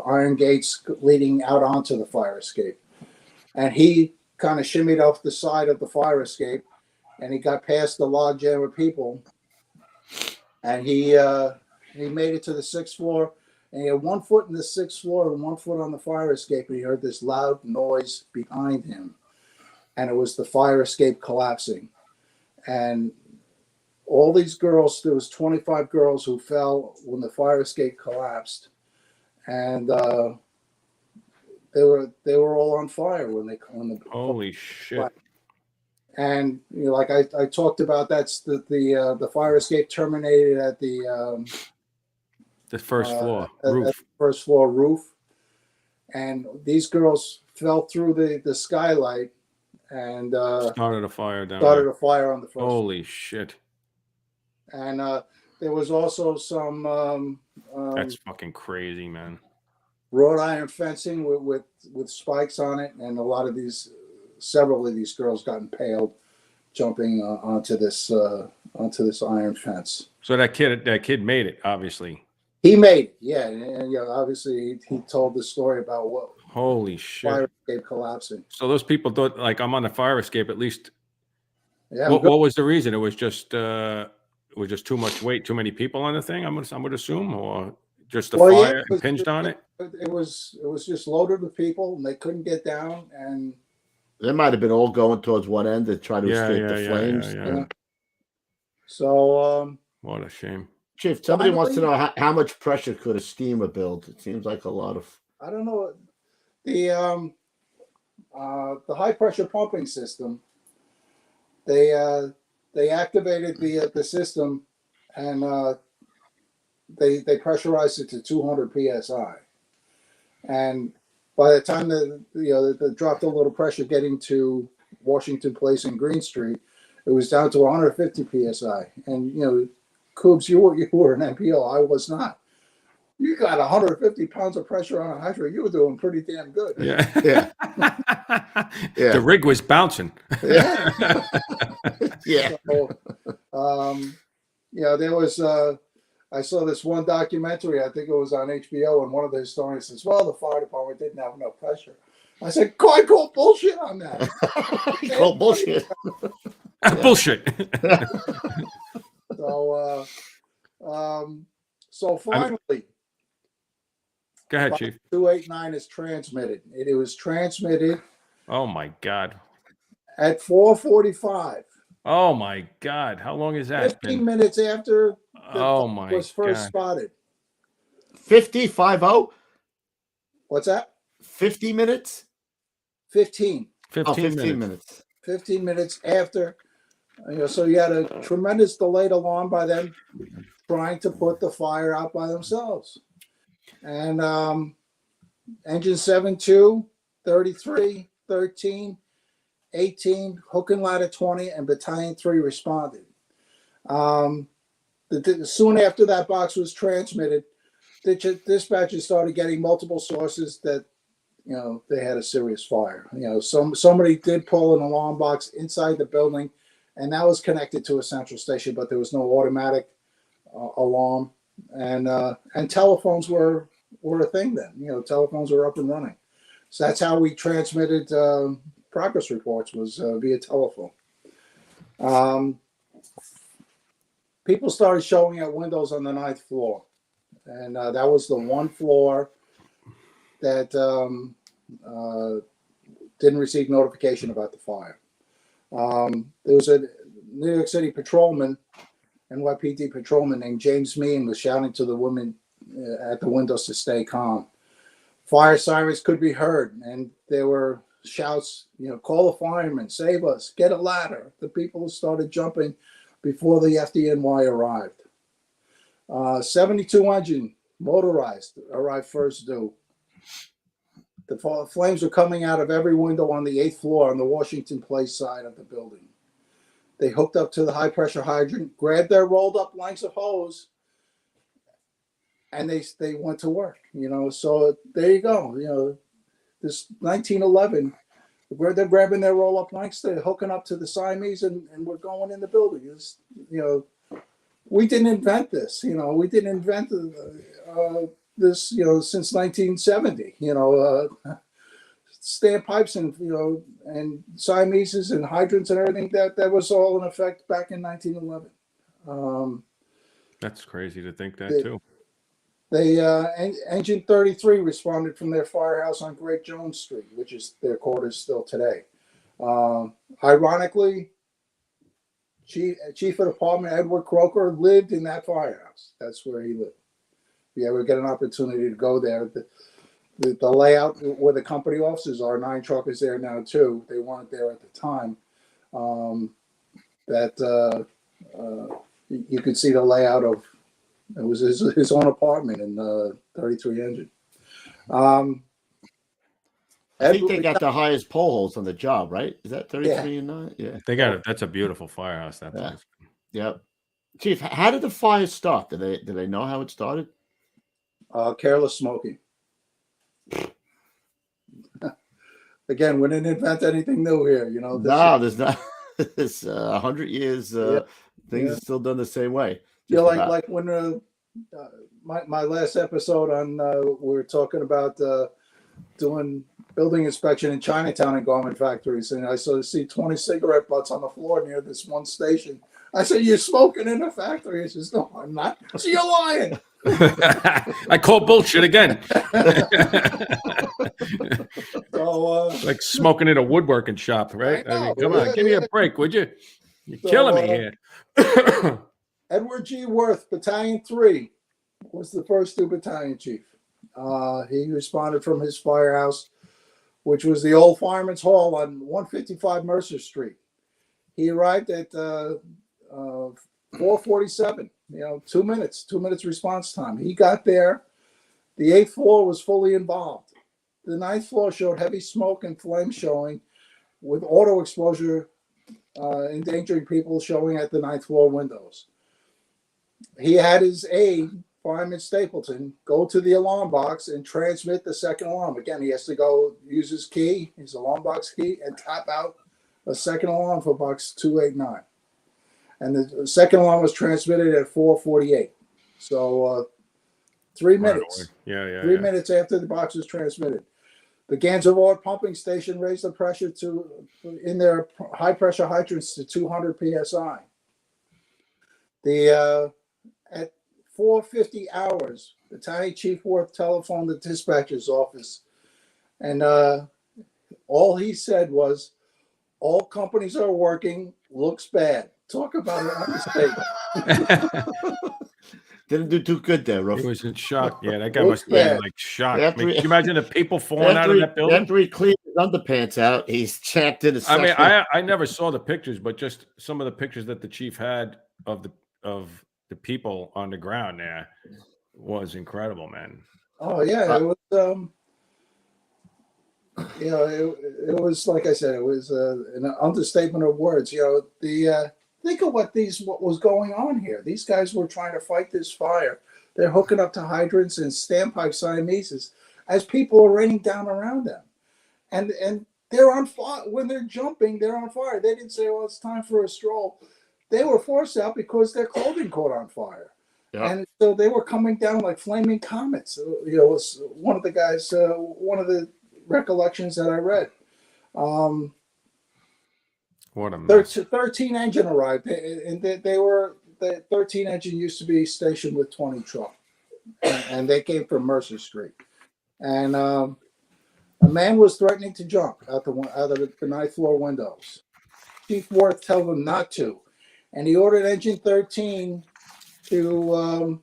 D: iron gates leading out onto the fire escape. And he kind of shimmied off the side of the fire escape, and he got past the logjam of people, and he made it to the 6th floor, and he had 1 foot in the 6th floor and 1 foot on the fire escape, and he heard this loud noise behind him, and it was the fire escape collapsing. And all these girls, there was 25 girls who fell when the fire escape collapsed, and they were all on fire when the
C: Holy shit.
D: And you know, like I talked about, that's the fire escape terminated at the
C: first floor roof.
D: At the first floor roof, and these girls fell through the skylight and
C: started a fire down
D: started
C: there.
D: a fire on the first.
C: Holy shit.
D: And there was also some
C: That's fucking crazy, man.
D: wrought iron fencing with spikes on it, and several of these girls got impaled jumping onto this iron fence.
C: So that kid made it, obviously.
D: He made it, yeah, and yeah, obviously he told the story about what
C: Holy shit.
D: fire escape collapsing.
C: So those people thought, like, I'm on the fire escape at least.
D: Yeah,
C: What was the reason? It was just too much weight, too many people on the thing, I would assume, or just the fire impinged on it?
D: It was just loaded with people, and they couldn't get down, and
B: They might have been all going towards one end to try to escape the flames.
C: Yeah.
D: So
C: What a shame.
B: Chief, somebody wants to know how much pressure could a steamer build? It seems like a lot of.
D: I don't know, the high pressure pumping system. They activated the system, and they pressurized it to 200 psi, and by the time they dropped a little pressure getting to Washington Place and Green Street, it was down to 150 psi. And Coobs, you were an MPO. I was not. You got 150 pounds of pressure on a hydrant. You were doing pretty damn good.
C: Yeah.
B: Yeah. Yeah.
C: The rig was bouncing.
B: Yeah. Yeah.
D: So, there was. I saw this one documentary. I think it was on HBO, and one of the historians says, "Well, the fire department didn't have enough pressure." I said, "I call bullshit on that."
B: Call bullshit.
C: Bullshit.
D: So finally,
C: Go ahead, Chief.
D: 289 is transmitted. It was transmitted
C: Oh my God.
D: at 4:45.
C: Oh my God. How long is that?
D: 15 minutes after
C: Oh my
D: was first
C: God.
D: spotted.
B: 50.
D: What's that?
B: 50 minutes?
D: 15.
C: 15
B: minutes.
D: 15 minutes after. So you had a tremendous delayed alarm by them trying to put the fire out by themselves. And engine 7-2, 33, 13, 18, hook and ladder 20, and battalion 3 responded. Soon after that box was transmitted, the dispatchers started getting multiple sources that they had a serious fire. Somebody did pull an alarm box inside the building, and that was connected to a central station, but there was no automatic alarm. And telephones were a thing then. Telephones were up and running. So that's how we transmitted progress reports, was via telephone. People started showing at windows on the 9th floor, and that was the one floor that didn't receive notification about the fire. There was a New York City patrolman, NYPD patrolman named James Mean, was shouting to the women at the windows to stay calm. Fire sirens could be heard, and there were shouts, call the firemen, save us, get a ladder. The people started jumping before the FDNY arrived. 72 engine, motorized, arrived first due. The flames were coming out of every window on the 8th floor on the Washington Place side of the building. They hooked up to the high pressure hydrant, grabbed their rolled up lengths of hose, and they went to work. So there you go. This 1911, they're grabbing their roll up lengths, they're hooking up to the Siamese, and we're going in the building. We didn't invent this. We didn't invent this. Since 1970. Standpipes and Siameses and hydrants and everything that was all in effect back in 1911.
C: That's crazy to think that too.
D: Engine 33 responded from their firehouse on Great Jones Street, which is their quarters still today. Ironically, Chief of Department Edward Croker lived in that firehouse. That's where he lived. If you ever get an opportunity to go there, the layout where the company offices are, 9 truck is there now too. They weren't there at the time. You could see the layout of. It was his own apartment in 33 engine.
B: I think they got the highest pole holes on the job, right? Is that 33 and 9? Yeah.
C: They got it. That's a beautiful firehouse, that place.
B: Yep. Chief, how did the fire start? Do they know how it started?
D: Careless smoking. Again, we didn't invent anything new here. No,
B: there's not. It's 100 years. Things are still done the same way.
D: Like when my last episode on we were talking about doing building inspection in Chinatown and garment factories, and I see 20 cigarette butts on the floor near this one station. I said, "You're smoking in a factory?" He says, "No, I'm not." So you're lying.
C: I call bullshit again.
D: So,
C: like smoking in a woodworking shop, right? I mean, come on, give me a break, would you? You're killing me here.
D: Edward G. Worth, Battalion 3, was the first 2 battalion chief. He responded from his firehouse, which was the old Fireman's Hall on 155 Mercer Street. He arrived at 4:47. 2 minutes response time. He got there. The 8th floor was fully involved. The 9th floor showed heavy smoke and flame showing, with auto exposure endangering people showing at the 9th floor windows. He had his aide, Fireman Stapleton, go to the alarm box and transmit the second alarm. Again, he has to go use his key, his alarm box key, and tap out a second alarm for box 289. And the second alarm was transmitted at 4:48. So 3 minutes.
C: Yeah.
D: 3 minutes after the box was transmitted. The Gansevoort pumping station raised the pressure in their high pressure hydrants to 200 psi. At 4:50 hours, Battalion Chief Worth telephoned the dispatcher's office, and all he said was, "All companies are working. Looks bad." Talk about an understatement.
B: Didn't do too good there, Ruff.
C: He was in shock. Yeah, that guy must have been like shocked. Can you imagine the people falling out of that building?
B: After he cleaned his underpants out, he's chapped in his.
C: I mean, I never saw the pictures, but just some of the pictures that the chief had of the people on the ground there was incredible, man.
D: Oh yeah, it was. It was, like I said, it was an understatement of words. Think of what was going on here. These guys were trying to fight this fire. They're hooking up to hydrants and standpipe Siameses as people are raining down around them, and they're on fire. When they're jumping, they're on fire. They didn't say, "Well, it's time for a stroll." They were forced out because their clothing caught on fire. Yeah. And so they were coming down like flaming comets. Was one of the guys, one of the recollections that I read.
C: What a mess.
D: 13 engine arrived, and the 13 engine used to be stationed with 20 truck, and they came from Mercer Street. And a man was threatening to jump out of the 9th floor windows. Chief Worth told him not to, and he ordered engine 13 to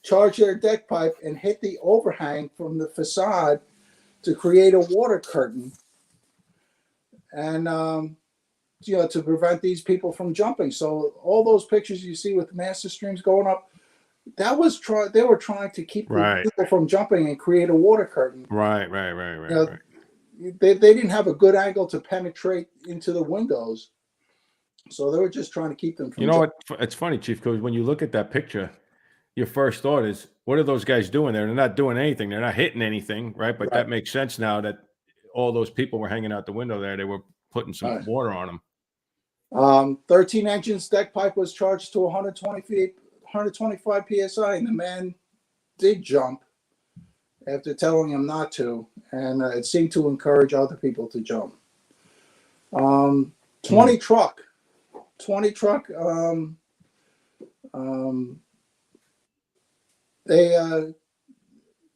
D: charge their deck pipe and hit the overhang from the facade to create a water curtain, and to prevent these people from jumping. So all those pictures you see with master streams going up, that was they were trying to keep people from jumping and create a water curtain.
C: Right.
D: They didn't have a good angle to penetrate into the windows, So they were just trying to keep them from.
C: You know what? It's funny, Chief, because when you look at that picture, your first thought is, what are those guys doing there? They're not doing anything. They're not hitting anything, right? But that makes sense now that all those people were hanging out the window there. They were putting some water on them.
D: 13 engines, deck pipe was charged to 120 feet, 125 psi, and the man did jump after telling him not to, and it seemed to encourage other people to jump. 20 truck.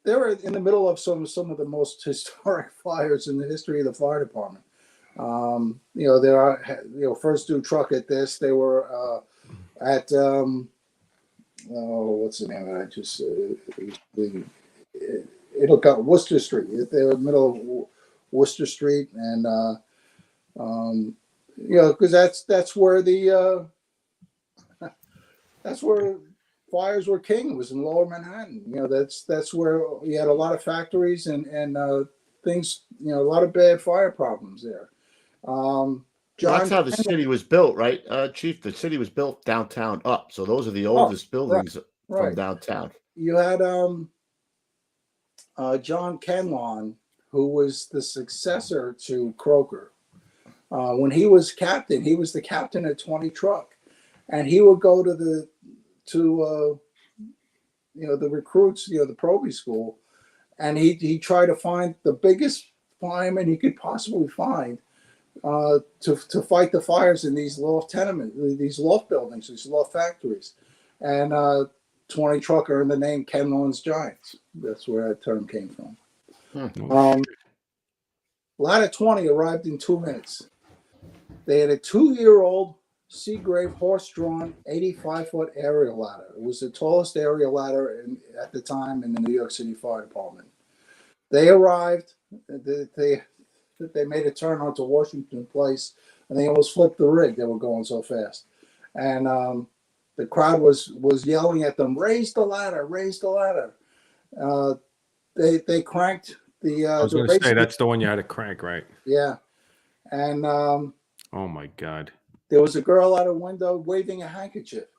D: They were in the middle of some of the most historic fires in the history of the fire department. There are, first due truck at this. They were at what's the name of it? It'll go Worcester Street. They were in the middle of Worcester Street, and because that's where the that's where fires were king. It was in Lower Manhattan. That's where you had a lot of factories and things. A lot of bad fire problems there.
B: That's how the city was built, right, Chief? The city was built downtown up, so those are the oldest buildings from downtown.
D: You had John Kenlon, who was the successor to Croker. When he was captain, he was the captain at 20 Truck, and he would go to the recruits, the Proby school, and he tried to find the biggest fireman he could possibly find to fight the fires in these loft these loft buildings, these loft factories, and 20 Truck earned the name Kenlon's Giants. That's where that term came from. Ladder 20 arrived in 2 minutes. They had a 2-year-old Seagrave horse-drawn 85-foot aerial ladder. It was the tallest aerial ladder at the time in the New York City Fire Department. They arrived. They made a turn onto Washington Place, and they almost flipped the rig. They were going so fast, and the crowd was yelling at them, "Raise the ladder! Raise the ladder!" They cranked the.
C: I was going to say that's the one you had to crank, right?
D: Yeah, and
C: oh my God.
D: There was a girl out a window waving a handkerchief.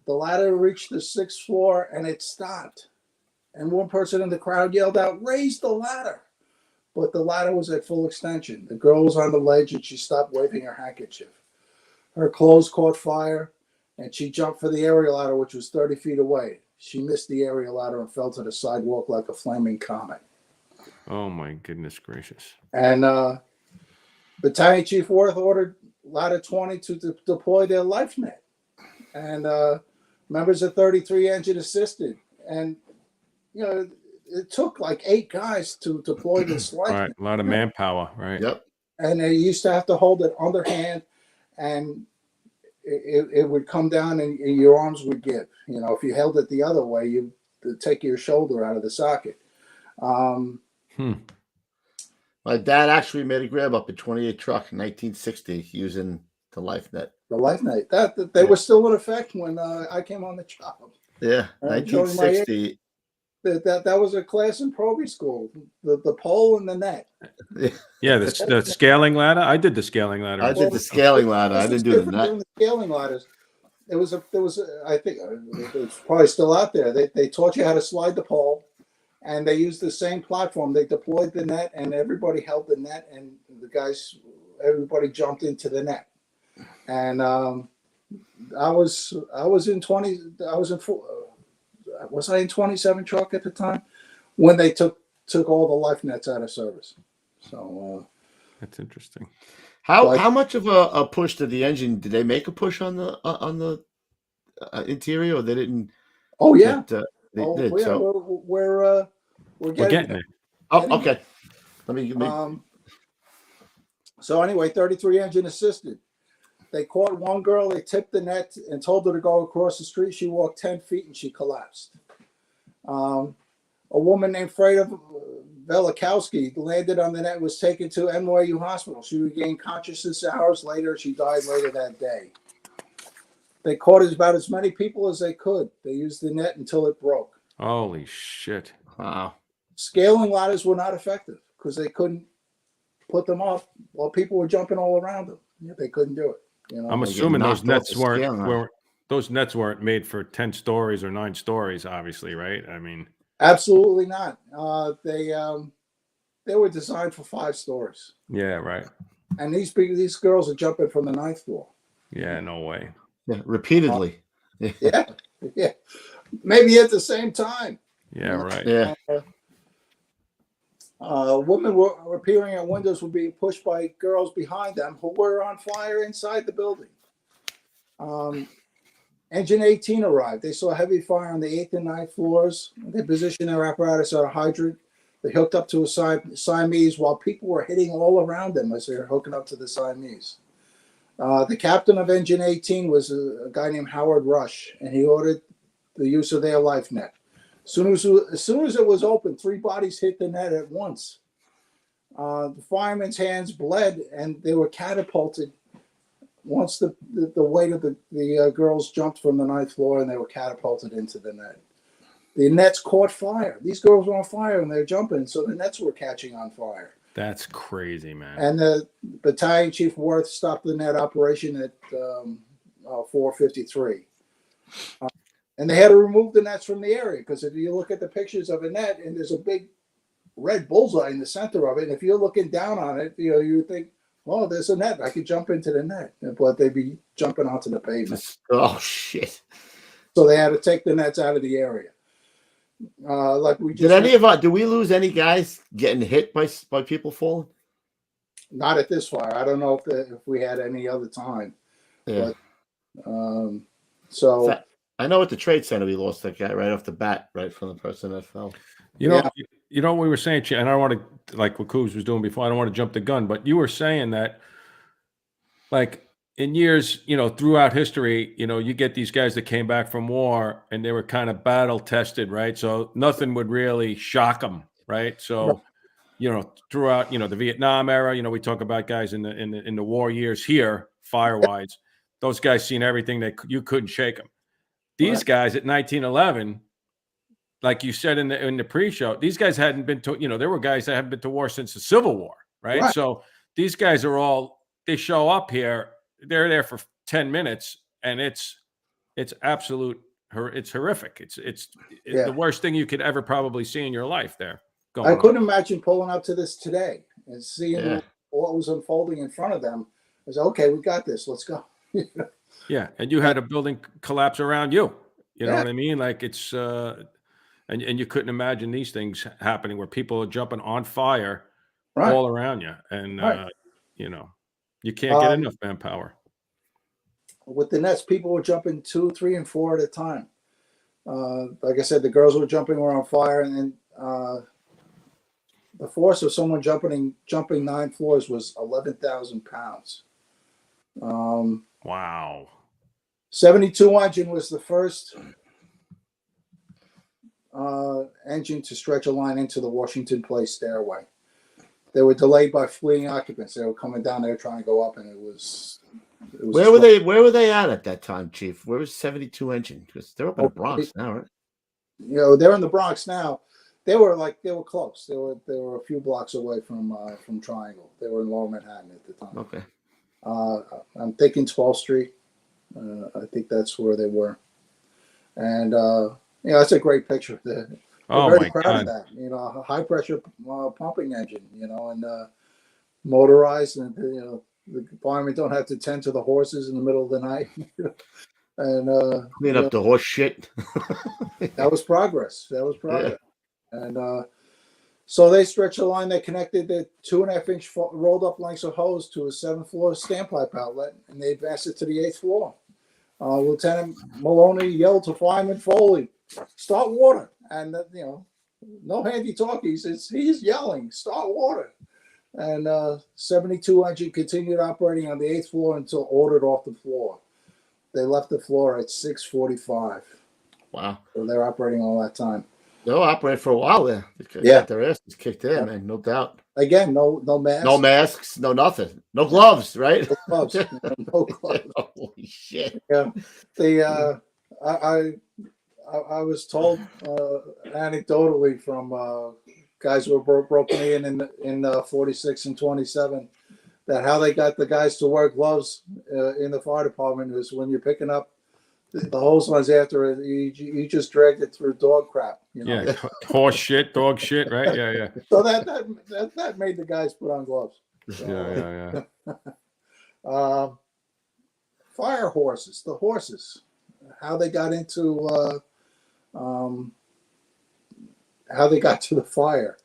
D: The ladder reached the 6th floor and it stopped. And one person in the crowd yelled out, "Raise the ladder!" But the ladder was at full extension. The girl was on the ledge and she stopped waving her handkerchief. Her clothes caught fire and she jumped for the aerial ladder, which was 30 feet away. She missed the aerial ladder and fell to the sidewalk like a flaming comet.
C: Oh my goodness gracious.
D: And Battalion Chief Worth ordered Ladder 20 to deploy their life net, and members of 33 engine assisted, and it took like 8 guys to deploy this life net.
C: A lot of manpower, right?
B: Yep.
D: And they used to have to hold it underhand, and it would come down and your arms would give. If you held it the other way, you'd take your shoulder out of the socket.
B: My dad actually made a grab up at 28 Truck in 1960 using the life net.
D: The life net. They were still in effect when I came on the job.
B: Yeah, 1960.
D: That was a class in Proby school. The pole and the net.
C: Yeah, the scaling ladder. I did the scaling ladder.
B: I did the scaling ladder. I didn't do the net.
D: The scaling ladders. There was I think it's probably still out there. They taught you how to slide the pole. And they used the same platform. They deployed the net, and everybody held the net, and everybody jumped into the net. And I was in 27 Truck at the time when they took all the life nets out of service. So
C: that's interesting.
B: How much of a push did the engine? Did they make a push on the interior, or they didn't?
D: Oh yeah.
B: They did.
D: Yeah,
B: so
D: we're getting
B: there. Oh, okay. Let me.
D: So anyway, 33 engine assisted. They caught one girl. They tipped the net and told her to go across the street. She walked 10 feet and she collapsed. A woman named Freda Velikowski landed on the net and was taken to NYU Hospital. She regained consciousness hours later. She died later that day. They caught about as many people as they could. They used the net until it broke.
C: Holy shit.
B: Wow.
D: Scaling ladders were not effective because they couldn't put them up while people were jumping all around them. They couldn't do it. You know,
C: I'm
B: They get
C: assuming those
B: knocked off
C: nets
B: the scale, huh?
C: weren't those nets weren't made for 10 stories or 9 stories, obviously, right? I mean,
D: absolutely not. They were designed for 5 stories,
C: yeah, right.
D: and these girls are jumping from the 9th floor.
C: Yeah, no way.
B: Yeah, repeatedly.
D: Yeah, yeah, maybe at the same time.
C: Yeah, right.
B: Yeah.
D: Women were appearing at windows were being pushed by girls behind them who were on fire inside the building. Engine 18 arrived. They saw heavy fire on the 8th and 9th floors. They positioned their apparatus at a hydrant. They hooked up to a Siamese while people were hitting all around them as they were hooking up to the Siamese. The captain of Engine 18 was a guy named Howard Rush, and he ordered the use of their life net. As soon as it was open, 3 bodies hit the net at once. The firemen's hands bled, and they were catapulted. Once the weight of the girls jumped from the 9th floor, and they were catapulted into the net. The nets caught fire. These girls were on fire, and they're jumping, so the nets were catching on fire.
C: That's crazy, man.
D: And the battalion chief Worth stopped the net operation at 4:53. And they had to remove the nets from the area, because if you look at the pictures of a net, and there's a big red bullseye in the center of it, and if you're looking down on it, you think, oh, there's a net. I could jump into the net. But they'd be jumping onto the pavement.
B: Oh, shit.
D: So they had to take the nets out of the area. Like we just
B: Do we lose any guys getting hit by people falling?
D: Not at this fire. I don't know if we had any other time.
B: Yeah.
D: But, so
B: I know at the Trade Center we lost that guy right off the bat, right from the person that fell.
C: You know what we were saying, and I don't want to, like what Coos was doing before, I don't want to jump the gun, but you were saying that, like, in years, throughout history, you get these guys that came back from war and they were kind of battle tested, right? So nothing would really shock them, right? So, throughout, the Vietnam era, we talk about guys in the war years here, fire-wise, those guys seen everything that you couldn't shake them. These guys at 1911, like you said in the pre-show, these guys hadn't been to, there were guys that hadn't been to war since the Civil War, right? So these guys they show up here, they're there for 10 minutes, and it's absolute, it's horrific. It's the worst thing you could ever probably see in your life there.
D: I couldn't imagine pulling up to this today and seeing what was unfolding in front of them. I was okay, we got this. Let's go.
C: Yeah, and you had a building collapse around you. You know what I mean? Like it's and you couldn't imagine these things happening where people are jumping on fire all around you, and you can't get enough manpower.
D: With the nets, people were jumping 2, 3, and 4 at a time. Like I said, the girls were on fire, and then the force of someone jumping 9 floors was 11,000 pounds.
C: Wow.
D: 72 engine was the first engine to stretch a line into the Washington Place stairway. They were delayed by fleeing occupants. They were coming down there trying to go up, and it was
B: Where were they at that time, Chief? Where was 72 engine? Because they're up in the Bronx now, right?
D: They're in the Bronx now. They were close. They were a few blocks away from Triangle. They were in Lower Manhattan at the time.
B: Okay.
D: I'm thinking 12th Street. I think that's where they were. And that's a great picture. They're very proud of that. A high pressure pumping engine. And motorized, and the firemen don't have to tend to the horses in the middle of the night. And
B: clean up the horse shit.
D: That was progress. Yeah. And so they stretched a line that connected the 2.5-inch rolled up lengths of hose to a 7th floor standpipe outlet, and they advanced it to the 8th floor. Lieutenant Maloney yelled to Fireman Foley, "Start water!" And no handy talkies. He's yelling, "Start water!" And 72 engine continued operating on the 8th floor until ordered off the floor. They left the floor at 6:45.
B: Wow!
D: So they're operating all that time.
B: They'll operate for a while there. Their asses kicked in, man, no doubt.
D: Again, no masks.
B: No masks, no nothing. No gloves, right?
D: No gloves. No gloves.
B: Holy shit.
D: Yeah. I was told anecdotally from guys who were broken in 46 and 27 that how they got the guys to wear gloves in the fire department is when you're picking up the hose lines after it, you just dragged it through dog crap. You know?
C: Yeah, horse shit, dog shit, right? Yeah, yeah.
D: So that made the guys put on gloves. So,
C: Yeah.
D: Fire horses, the horses, how they got into how they got to the fire.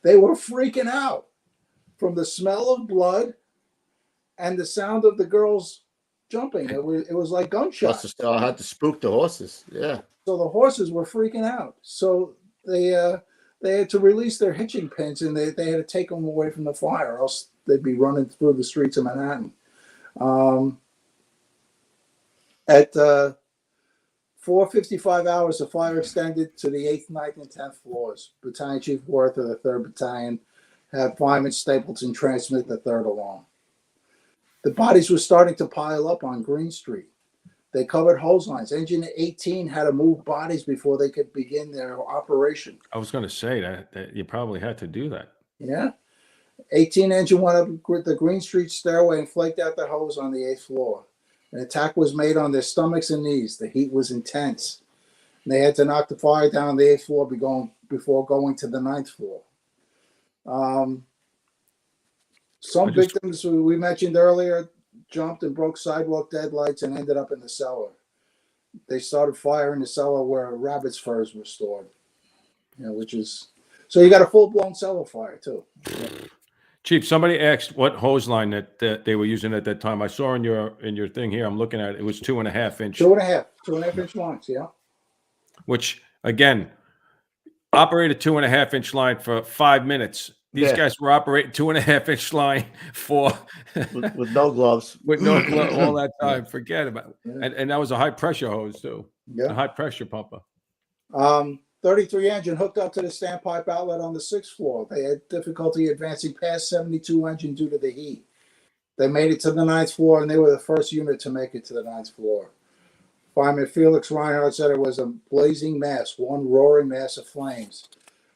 D: They were freaking out from the smell of blood and the sound of the girls jumping. It was like gunshots.
B: I had to spook the horses. Yeah.
D: So the horses were freaking out. So they had to release their hitching pins, and they had to take them away from the fire, or else they'd be running through the streets of Manhattan. At 4:55 hours, the fire extended to the 8th, 9th, and 10th floors. Battalion Chief Worth of the 3rd Battalion had Fireman Stapleton transmit the 3rd alarm. The bodies were starting to pile up on Green Street. They covered hose lines. Engine 18 had to move bodies before they could begin their operation.
C: I was going to say that you probably had to do that.
D: Yeah. 18 engine went up the Green Street stairway and flaked out the hose on the 8th floor. An attack was made on their stomachs and knees. The heat was intense. And they had to knock the fire down on the 8th floor before going to the 9th floor. Some victims we mentioned earlier jumped and broke sidewalk deadlights and ended up in the cellar. They started fire in the cellar where rabbit's furs were stored. You know, which is so you got a full-blown cellar fire too. Yeah.
C: Chief, somebody asked what hose line that they were using at that time. I saw in your thing here, I'm looking at it, it was 2.5 inch.
D: 2.5 inch lines, yeah.
C: Which again, operated 2.5 inch line for 5 minutes. These guys were operating 2.5 inch line for
B: with no gloves.
C: With no gloves all that time. Forget about it. Yeah. And that was a high pressure hose too. Yeah. A high pressure pumper.
D: 33 engine hooked up to the standpipe outlet on the 6th floor. They had difficulty advancing past 72 engine due to the heat. They made it to the 9th floor, and they were the first unit to make it to the 9th floor. Fireman Felix Reinhardt said it was a blazing mass, one roaring mass of flames.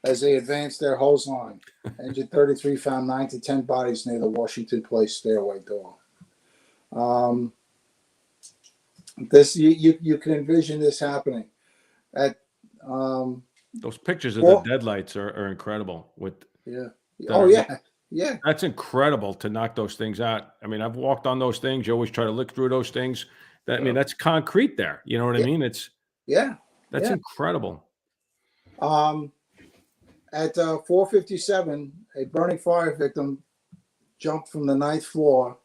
D: As they advanced their hose line, Engine 33 found 9 to 10 bodies near the Washington Place stairway door. This you can envision this happening. At
C: those pictures of the deadlights are incredible.
D: Yeah.
C: That's incredible to knock those things out. I mean, I've walked on those things. You always try to look through those things. I mean, that's concrete there. You know what I mean? It's that's incredible.
D: At 4:57, a burning fire victim jumped from the 9th floor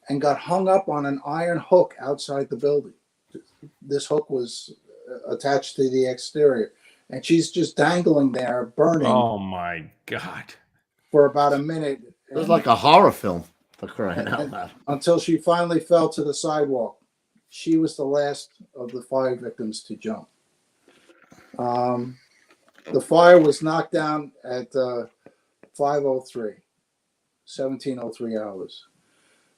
D: and got hung up on an iron hook outside the building. This hook was attached to the exterior, and she's just dangling there, burning.
C: Oh my God!
D: For about a minute.
B: It was like a horror film, for crying out loud.
D: Until she finally fell to the sidewalk. She was the last of the fire victims to jump. The fire was knocked down at 5:03, 17:03 hours.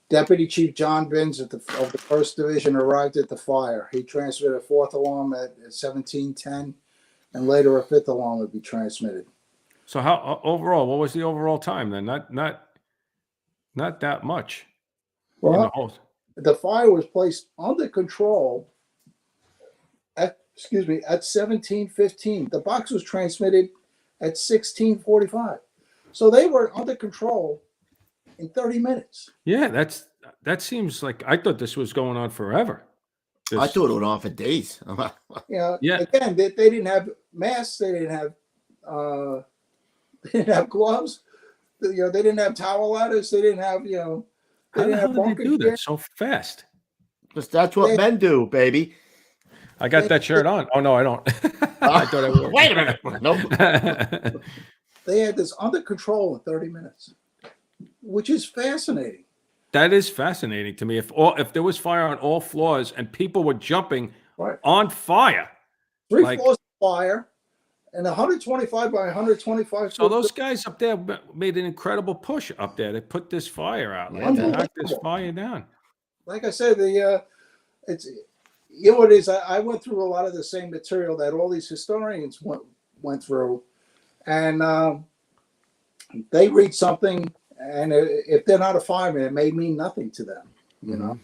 D: Deputy Chief John Binns of the 1st Division arrived at the fire. He transmitted a 4th alarm at 17:10, and later a 5th alarm would be transmitted.
C: So how overall? What was the overall time then? Not that much.
D: Well, the fire was placed under control at 17:15. The box was transmitted at 16:45. So they were under control in 30 minutes.
C: Yeah, that seems like, I thought this was going on forever.
B: I thought it went on for days.
D: Yeah. Again, they didn't have masks. They didn't have gloves. They didn't have towel ladders. They didn't have,
C: How the hell did they do that so fast?
B: Because that's what men do, baby.
C: I got that shirt on. Oh, no, I don't. I thought I would.
B: Wait a minute. Nope.
D: They had this under control in 30 minutes, which is fascinating.
C: That is fascinating to me. If there was fire on all floors and people were jumping on fire.
D: 3 floors of fire and 125 by 125.
C: So those guys up there made an incredible push up there to put this fire out. Like, to knock this fire down.
D: Like I said, it's... You know what it is? I went through a lot of the same material that all these historians went through, and they read something, and if they're not a fireman, it may mean nothing to them, you know.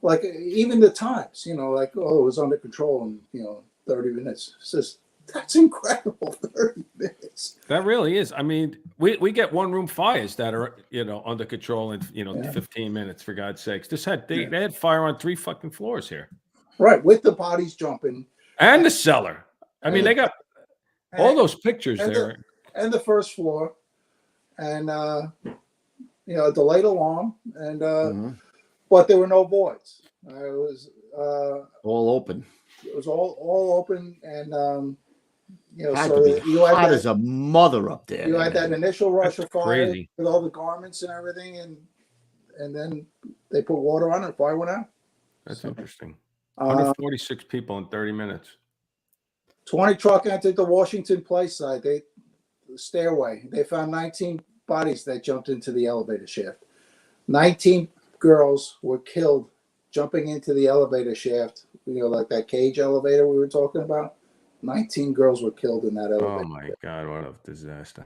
D: Like even the times, you know, like, oh, it was under control in, you know, 30 minutes. It's just, that's incredible, 30 minutes.
C: That really is. I mean, we get one room fires that are, you know, under control in, you know, 15 minutes, for God's sakes. They had fire on 3 fucking floors here.
D: Right, with the bodies jumping.
C: And the cellar. I mean, they got all those pictures there.
D: And the first floor. And, you know, delayed alarm. And, but there were no voids. It was
B: all open.
D: It was all open, and you know,
B: Had
D: so
B: to be
D: you had
B: hot
D: that,
B: as a mother up there.
D: you had that initial rush of fire
C: crazy.
D: with all the garments and everything, and then they put water on it. Fire went out.
C: That's interesting. 146 people in 30 minutes.
D: 20 truck entered the Washington Place site. The stairway. They found 19 bodies that jumped into the elevator shaft. 19 girls were killed jumping into the elevator shaft, you know, like that cage elevator we were talking about. 19 girls were killed in that elevator.
C: Oh my God, what a disaster.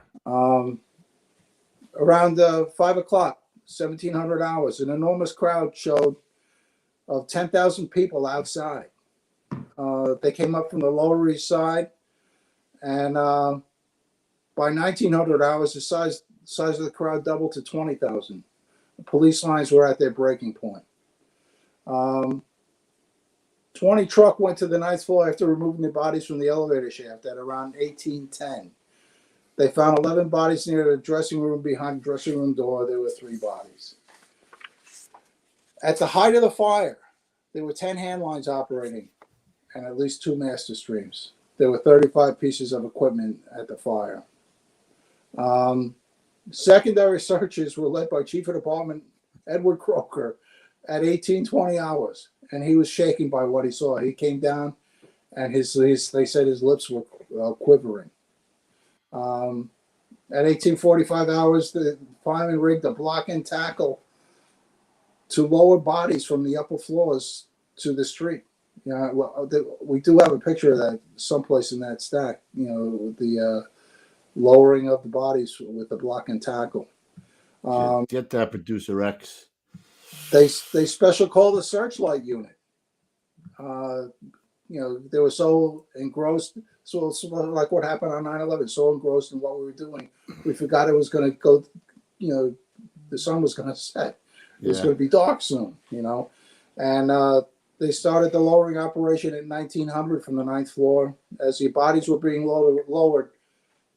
D: Around 5 o'clock, 1700 hours, an enormous crowd showed of 10,000 people outside. They came up from the Lower East Side, and by 1900 hours, the size of the crowd doubled to 20,000. The police lines were at their breaking point. 20 truck went to the 9th floor after removing the bodies from the elevator shaft at around 1810. They found 11 bodies near the dressing room. Behind the dressing room door, there were 3 bodies. At the height of the fire, there were 10 hand lines operating and at least 2 master streams. There were 35 pieces of equipment at the fire. Secondary searches were led by Chief of Department Edward Croker at 1820 hours, and he was shaken by what he saw. He came down, and they said his lips were quivering. At 1845 hours, the firemen rigged a block and tackle to lower bodies from the upper floors to the street. You know, we do have a picture of that someplace in that stack. You know, the lowering of the bodies with the block and tackle.
B: Get that, Producer X.
D: They special called the searchlight unit. You know, they were so engrossed, so like what happened on 9/11, so engrossed in what we were doing, we forgot it was going to go, you know, the sun was going to set. It was going to be dark soon, you know. And they started the lowering operation at 1900 from the 9th floor. As the bodies were being lowered,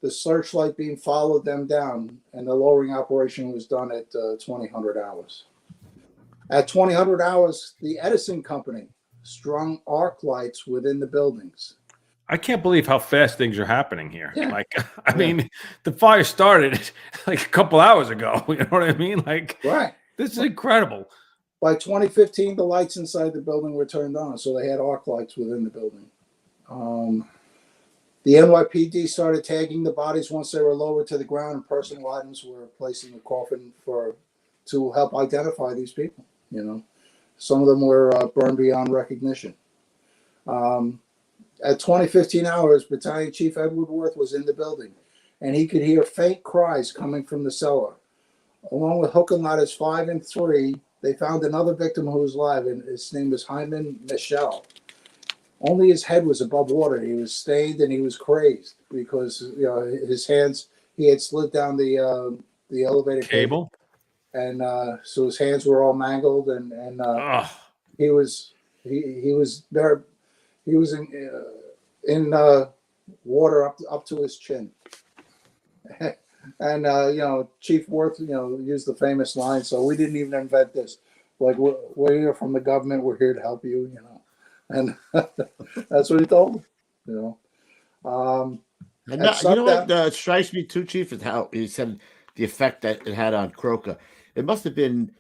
D: the searchlight beam followed them down, and the lowering operation was done at 2000 hours. At 2000 hours, the Edison Company strung arc lights within the buildings.
C: I can't believe how fast things are happening here. Yeah. Like, I mean, the fire started like a couple hours ago. You know what I mean? Like,
D: right.
C: This is incredible.
D: By 2015, the lights inside the building were turned on, so they had arc lights within the building. The NYPD started tagging the bodies once they were lowered to the ground, and personal items were placed in the coffin to help identify these people. You know, some of them were burned beyond recognition. At 2015 hours, Battalion Chief Edward Worth was in the building, and he could hear faint cries coming from the cellar. Along with hook and ladders 5 and 3, they found another victim who was alive, and his name was Hyman Michel. Only his head was above water. He was stained and he was crazed because, you know, his hands, he had slid down the elevator cable. And so his hands were all mangled, and he was there. He was in water up to his chin. And you know, Chief Worth, you know, used the famous line. So we didn't even invent this. Like, we're here from the government. We're here to help you. You know, and that's what he told them. You know.
B: You know what strikes me too, Chief, is how he said the effect that it had on Croker. It must have been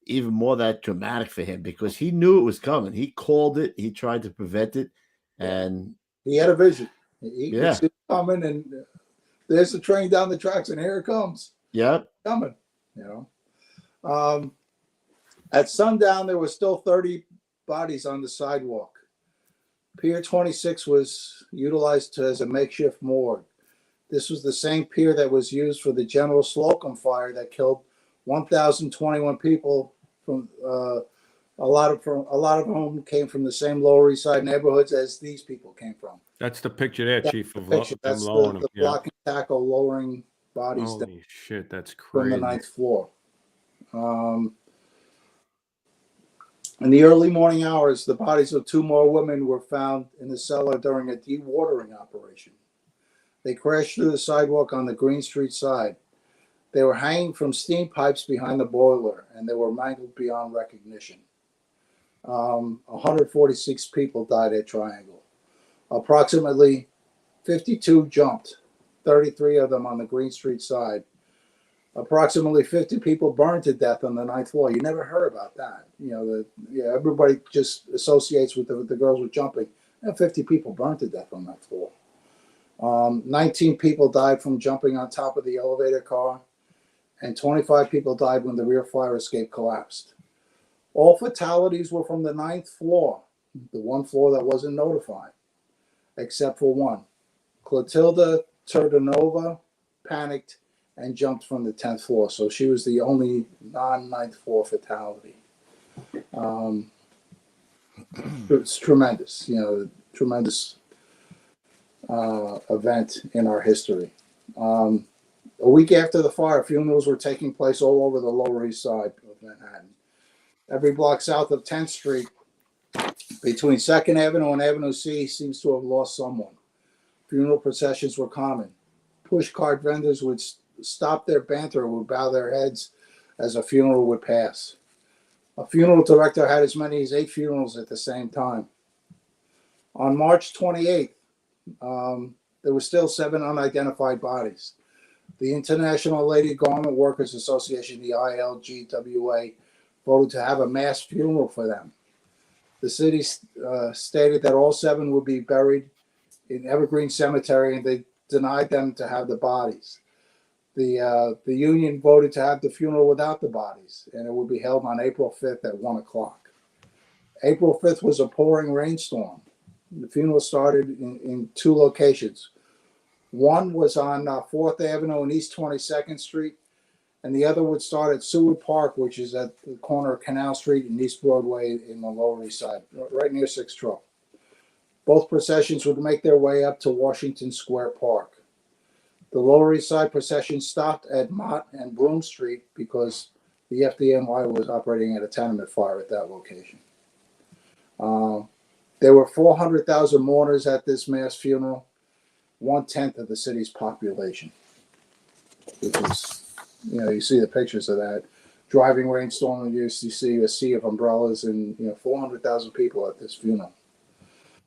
B: even more that dramatic for him because he knew it was coming. He called it. He tried to prevent it, and
D: he had a vision. He could see it coming, and there's the train down the tracks, and here it comes.
B: Yep,
D: coming. You know, at sundown there were still 30 bodies on the sidewalk. Pier 26 was utilized as a makeshift morgue. This was the same pier that was used for the General Slocum fire that killed 1,021 people from a lot of whom came from the same Lower East Side neighborhoods as these people came from.
C: That's the picture there,
D: That's
C: Chief,
D: the
C: of
D: picture.
C: them
D: That's
C: lowering them.
D: the block and tackle lowering bodies
C: Holy shit, that's
D: from the
C: crazy.
D: 9th floor. In the early morning hours, the bodies of 2 more women were found in the cellar during a dewatering operation. They crashed through the sidewalk on the Green Street side. They were hanging from steam pipes behind the boiler, and they were mangled beyond recognition. 146 people died at Triangle. Approximately 52 jumped, 33 of them on the Green Street side. Approximately 50 people burned to death on the 9th floor. You never heard about that. Everybody just associates with the girls with jumping. And 50 people burned to death on that floor. 19 people died from jumping on top of the elevator car, and 25 people died when the rear fire escape collapsed. All fatalities were from the 9th floor, the one floor that wasn't notified, except for one. Clotilda Turdanova panicked and jumped from the 10th floor, so she was the only non-9th floor fatality. It's tremendous, tremendous event in our history. A week after the fire, funerals were taking place all over the Lower East Side of Manhattan. Every block south of 10th Street, between 2nd Avenue and Avenue C, seems to have lost someone. Funeral processions were common. Pushcart vendors would stop their banter and would bow their heads as a funeral would pass. A funeral director had as many as 8 funerals at the same time. On March 28th, there were still 7 unidentified bodies. The International Lady Garment Workers Association, the ILGWA, voted to have a mass funeral for them. The city stated that all 7 would be buried in Evergreen Cemetery, and they denied them to have the bodies. The union voted to have the funeral without the bodies, and it would be held on April 5th at 1 o'clock. April 5th was a pouring rainstorm. The funeral started in 2 locations. One was on 4th Avenue and East 22nd Street, and the other would start at Seward Park, which is at the corner of Canal Street and East Broadway in the Lower East Side, right near 6th Troll. Both processions would make their way up to Washington Square Park. The Lower East Side procession stopped at Mott and Broome Street because the FDNY was operating at a tenement fire at that location. There were 400,000 mourners at this mass funeral, 1/10 of the city's population. Which is, you see the pictures of that. Driving rainstorm, and you see a sea of umbrellas and 400,000 people at this funeral.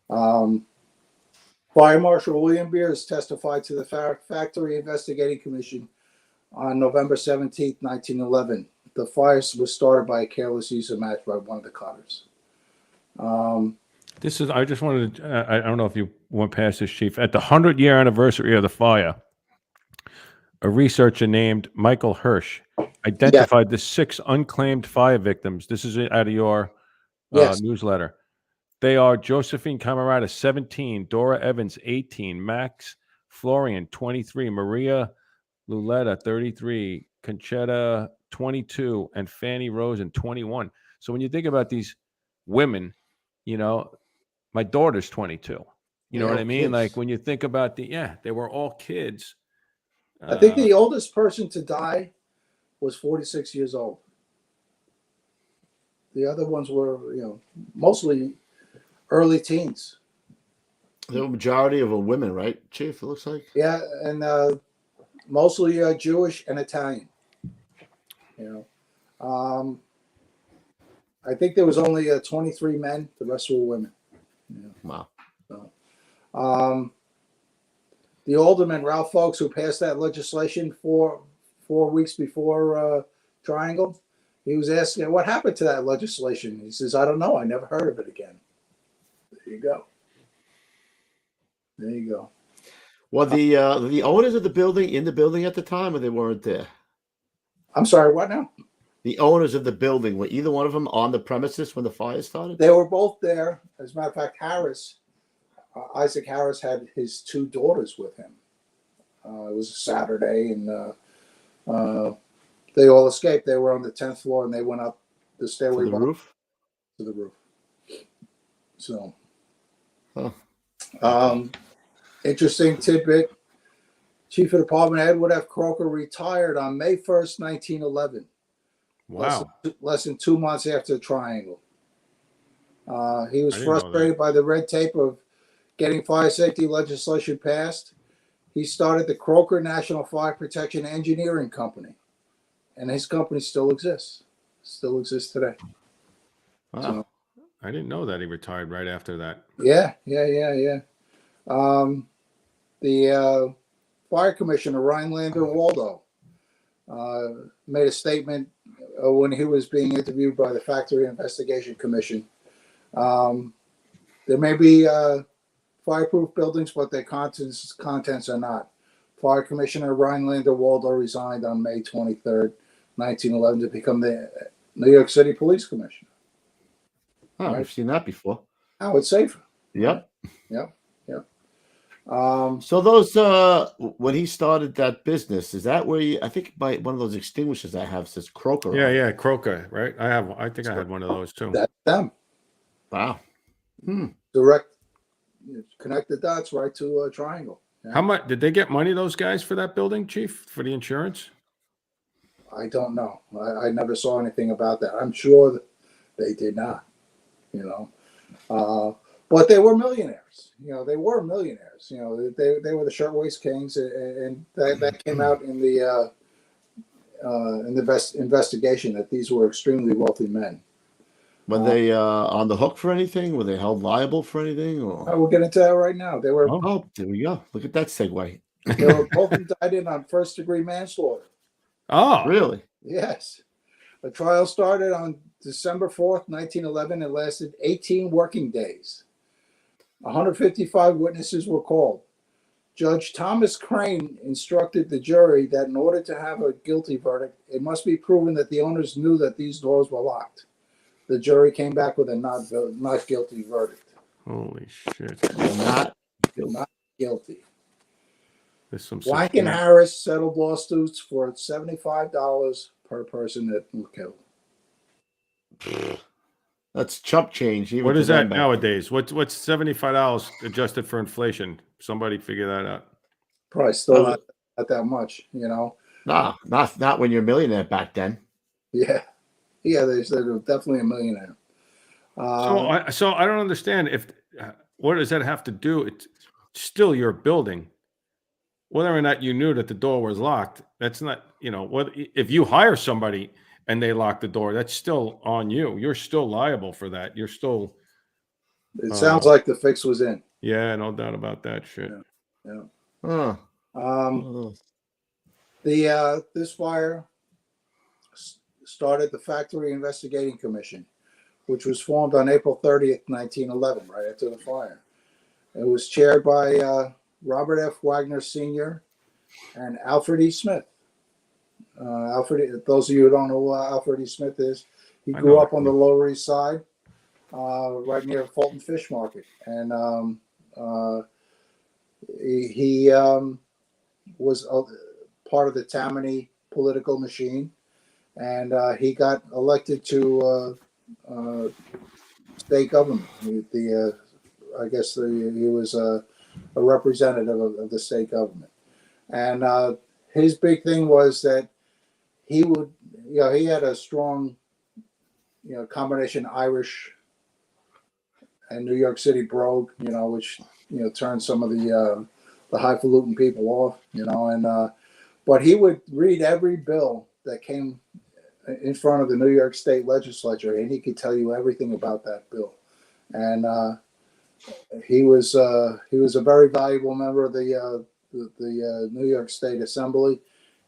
D: Fire Marshal William Beers testified to the Factory Investigating Commission on November 17, 1911. The fire was started by a careless use of match by one of the cutters.
C: I just wanted to, I don't know if you went past this, Chief. At the 100-year anniversary of the fire, a researcher named Michael Hirsch identified the 6 unclaimed fire victims. This is out of your newsletter. They are Josephine Camarada, 17, Dora Evans, 18, Max Florian, 23, Maria Luletta, 33, Conchetta, 22, and Fanny Rosen, 21. So when you think about these women, my daughter's 22. You know what I mean? Kids. Like when you think about they were all kids.
D: I think the oldest person to die was 46 years old. The other ones were, mostly early teens.
B: The majority of them women, right, Chief? It looks like.
D: Yeah, and mostly Jewish and Italian. I think there was only 23 men. The rest were women.
B: Wow.
D: So, the alderman Ralph Folks, who passed that legislation 4 weeks before Triangle, he was asking, "What happened to that legislation?" He says, "I don't know. I never heard of it again." There you go. There you go.
B: Well, the owners of the building in the building at the time, or they weren't there?
D: I'm sorry, what now?
B: The owners of the building, were either one of them on the premises when the fire started?
D: They were both there. As a matter of fact, Isaac Harris had his 2 daughters with him. It was a Saturday, and they all escaped. They were on the 10th floor, and they went up the stairway
B: To the roof?
D: to the roof. So,
B: Huh.
D: interesting tidbit. Chief of Department Edward F. Croker retired on May 1st, 1911.
C: Wow.
D: Less than 2 months after the Triangle. He was
C: I didn't know
D: frustrated by the red tape of getting fire safety legislation passed. He started the Croker National Fire Protection Engineering Company, and his company still exists. Still exists today.
B: Wow.
D: So,
C: I didn't know that he retired right after that.
D: yeah. The Fire Commissioner, Rhinelander Waldo, made a statement when he was being interviewed by the Factory Investigation Commission. There may be fireproof buildings, but their contents are not. Fire Commissioner Rhinelander Waldo resigned on May 23rd, 1911 to become the New York City Police Commissioner.
B: Oh,
D: Right.
B: I've seen that before.
D: Howard Safer.
B: Yep.
D: Yep.
B: So those when he started that business, is that where you? I think by one of those extinguishers I have says Croker.
C: Yeah,
B: on it.
C: yeah, Croker, right? I think I had one of those too.
D: That's them.
B: Wow.
D: Direct, connect the dots right to a Triangle. Yeah.
C: How much did they get money, those guys, for that building, Chief, for the insurance?
D: I don't know. I never saw anything about that. I'm sure that they did not, but they were millionaires. They were millionaires. They were the Shirtwaist Kings, and that came out in the investigation that these were extremely wealthy men.
B: Were they on the hook for anything? Were they held liable for anything? Or?
D: We'll get into that right now. They were
B: Oh, there we go. Look at that segue.
D: they were both indicted on first-degree manslaughter.
C: Oh,
B: Really?
D: Yes. The trial started on December 4th, 1911, and lasted 18 working days. 155 witnesses were called. Judge Thomas Crane instructed the jury that in order to have a guilty verdict, it must be proven that the owners knew that these doors were locked. The jury came back with a not guilty verdict.
C: holy shit.
B: Not
D: Not guilty.
C: There's some
D: Blank and Harris settled lawsuits for $75 per person that were killed.
B: That's chump change. Even
C: What
B: to
C: is
B: them
C: that
B: back
C: nowadays? What's $75 adjusted for inflation? Somebody figure that out.
D: Probably still not that much,
B: then. Nah, not when you're a millionaire back then.
D: Yeah, they said they're definitely a millionaire.
C: So I don't understand what does that have to do? It's still your building. Whether or not you knew that the door was locked, that's not, what if you hire somebody and they lock the door, that's still on you. You're still liable for that. You're still.
D: It sounds like the fix was in.
C: Yeah, no doubt about that shit.
D: Yeah.
B: Huh.
D: This fire started the Factory Investigating Commission, which was formed on April 30th, 1911, right after the fire. It was chaired by Robert F. Wagner Sr. and Alfred E. Smith. Those of you who don't know who Alfred E. Smith is, he grew up on the Lower East Side, right near Fulton Fish Market. And he was part of the Tammany political machine. And he got elected to state government. I guess he was a representative of the state government. And his big thing was that he would, he had a strong, combination Irish and New York City brogue, which, turned some of the highfalutin people off, and but he would read every bill that came in front of the New York State Legislature, and he could tell you everything about that bill. And he was a very valuable member of the New York State Assembly,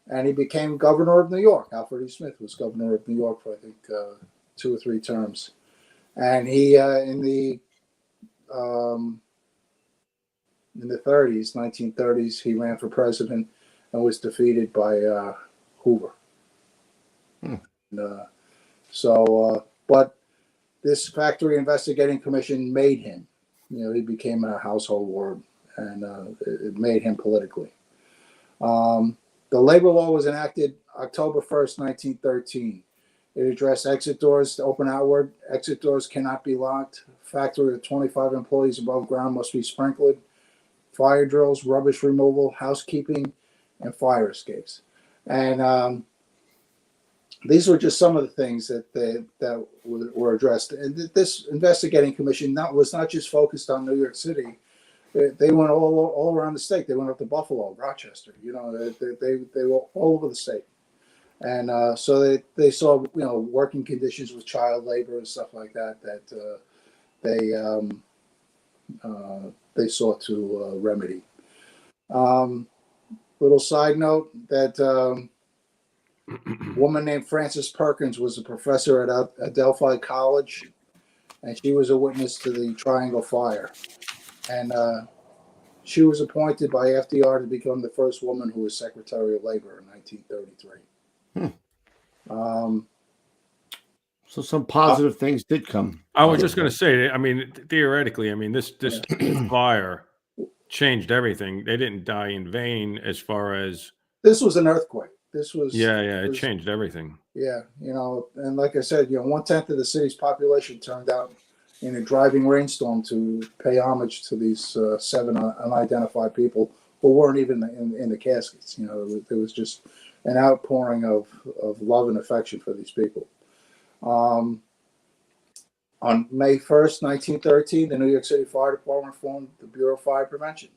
D: and he became governor of New York. Alfred E. Smith was governor of New York for I think 2 or 3 terms, and he in the 1930s, he ran for president and was defeated by Hoover. But this Factory Investigating Commission made him. He became a household word, and it made him politically. The labor law was enacted October 1st, 1913. It addressed exit doors to open outward. Exit doors cannot be locked. Factory with 25 employees above ground must be sprinkled. Fire drills, rubbish removal, housekeeping, and fire escapes. And these were just some of the things that were addressed. And this investigating commission was not just focused on New York City. They went all around the state. They went up to Buffalo, Rochester. You know, they were all over the state. And so they saw, you know, working conditions with child labor and stuff like that they sought to remedy. Little side note that a woman named Frances Perkins was a professor at Adelphi College, and she was a witness to the Triangle Fire. And she was appointed by FDR to become the first woman who was Secretary of Labor in 1933.
B: So some positive things did come.
C: I was just going to say, I mean, theoretically, I mean, this fire changed everything. They didn't die in vain as far as.
D: This was an earthquake. This was.
C: Yeah, it changed everything.
D: Yeah, you know, and like I said, you know, 1/10 of the city's population turned out in a driving rainstorm to pay homage to these 7 unidentified people who weren't even in the caskets. You know, there was just an outpouring of love and affection for these people. On May 1st, 1913, the New York City Fire Department formed the Bureau of Fire Prevention.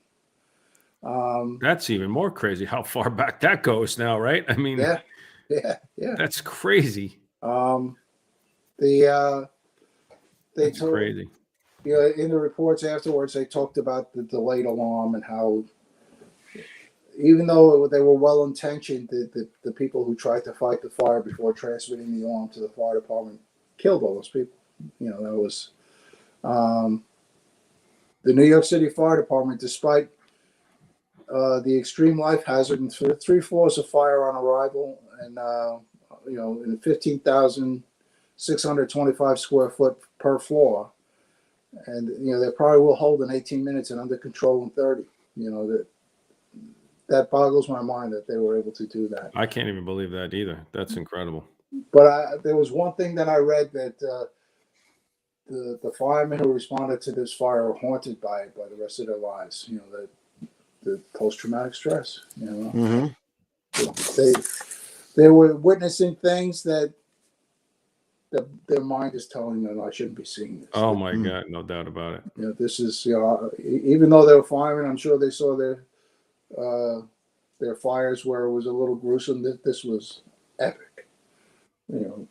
C: That's even more crazy how far back that goes now, right? I mean,
D: yeah.
C: That's crazy.
D: That's
C: crazy.
D: You know, in the reports afterwards, they talked about the delayed alarm and how, even though they were well intentioned, the people who tried to fight the fire before transmitting the alarm to the fire department killed all those people. You know, that was the New York City Fire Department, despite the extreme life hazard and 3 floors of fire on arrival, and you know, in 15,625 square foot per floor, and you know, they probably will hold in 18 minutes and under control in 30. You know, that boggles my mind that they were able to do that.
C: I can't even believe that either. That's incredible.
D: But there was one thing that I read that the firemen who responded to this fire were haunted by it by the rest of their lives. You know, the post-traumatic stress. You know, they were witnessing things that their mind is telling them, I shouldn't be seeing this.
C: Oh my God, no doubt about it.
D: You know, this is, you know, even though they were firemen, I'm sure they saw their fires where it was a little gruesome. This was epic. You know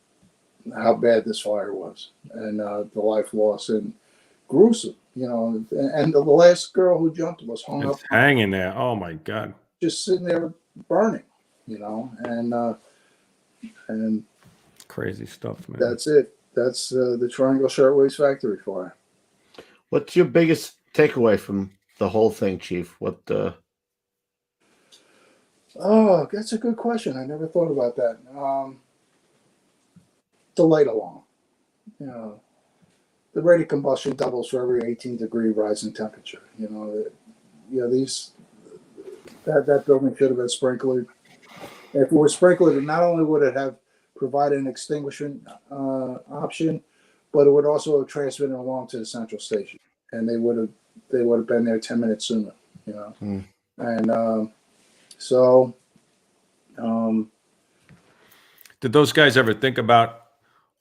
D: how bad this fire was, and the life loss, and gruesome. You know, and the last girl who jumped was
C: hanging there. Oh my God,
D: just sitting there burning. You know, and
C: crazy stuff, man.
D: That's it. That's the Triangle Shirtwaist Factory Fire.
B: What's your biggest takeaway from the whole thing, Chief? What?
D: Oh, that's a good question. I never thought about that. Delayed alarm. You know, the rate of combustion doubles for every 18-degree rise in temperature. You know, that building should have been sprinkled. If it was sprinkled, not only would it have provided an extinguishment option, but it would also have transmitted along to the central station, and they would have been there 10 minutes sooner. You know, and so.
C: Did those guys ever think about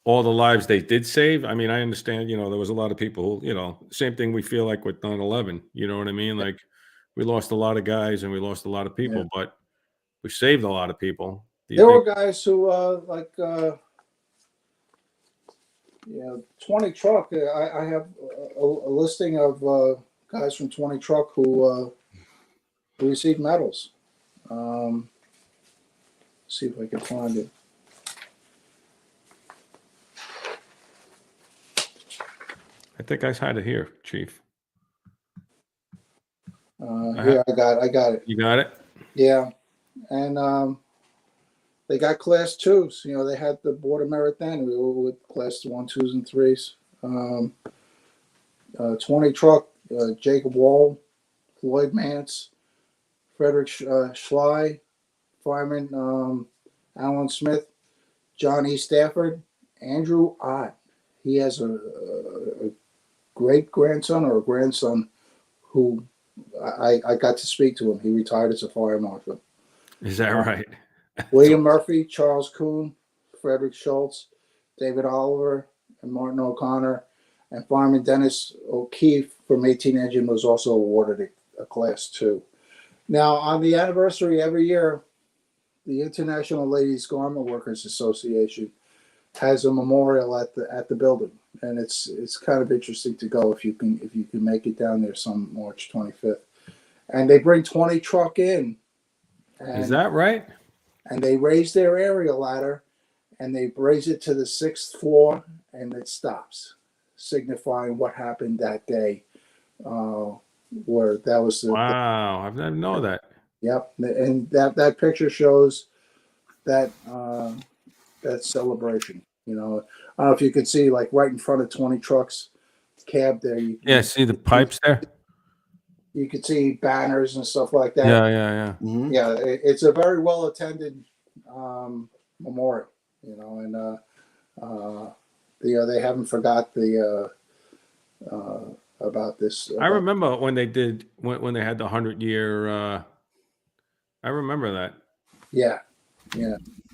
C: all the lives they did save? I mean, I understand, you know, there was a lot of people who, you know, same thing we feel like with 9/11, you know what I mean? Like, we lost a lot of guys and we lost a lot of people, but we saved a lot of people.
D: There were guys who, 20 Truck. I have a listing of guys from 20 Truck who received medals. See if I can find it.
C: I think I had it here, Chief.
D: Yeah, I got it.
C: You got it?
D: Yeah, and they got class 2s. You know, they had the Board of Merit then. We were with class 1, 2s, and 3s. 20 Truck, Jacob Wall, Floyd Mance, Frederick Schley, fireman Alan Smith, John E. Stafford, Andrew Ott. He has a great grandson or a grandson who I got to speak to him. He retired as a fire marshal.
C: Is that right?
D: William Murphy, Charles Kuhn, Frederick Schultz, David Oliver, and Martin O'Connor, and fireman Dennis O'Keefe from 18 Engine was also awarded a Class 2. Now, on the anniversary every year, the International Ladies Garment Workers Association has a memorial at the building, and it's kind of interesting to go if you can make it down there some March 25th. And they bring 20 truck in.
C: Is that right?
D: And they raise their aerial ladder, and they raise it to the 6th floor, and it stops, signifying what happened that day. Where that was
C: wow, I've never known that.
D: Yep, and that picture shows that that celebration. You know, I don't know if you could see, like right in front of 20 trucks cab there.
C: See the pipes there.
D: You could see banners and stuff like that.
C: Yeah.
B: Mm-hmm.
D: Yeah, it's a very well attended memorial. You know, and they haven't forgot about this.
C: I remember when they did when they had the 100-year. I remember that.
D: Yeah.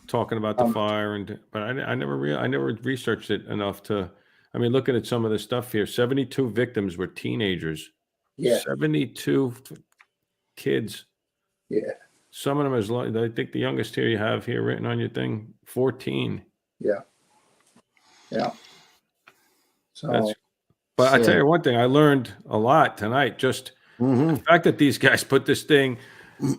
C: Talking about the fire, but I never researched it enough to. I mean, looking at some of the stuff here, 72 victims were teenagers.
D: Yeah.
C: 72 kids.
D: Yeah.
C: Some of them as long. I think the youngest here you have here written on your thing, 14.
D: Yeah. So.
C: But I tell you one thing, I learned a lot tonight. Just the fact that these guys put this thing,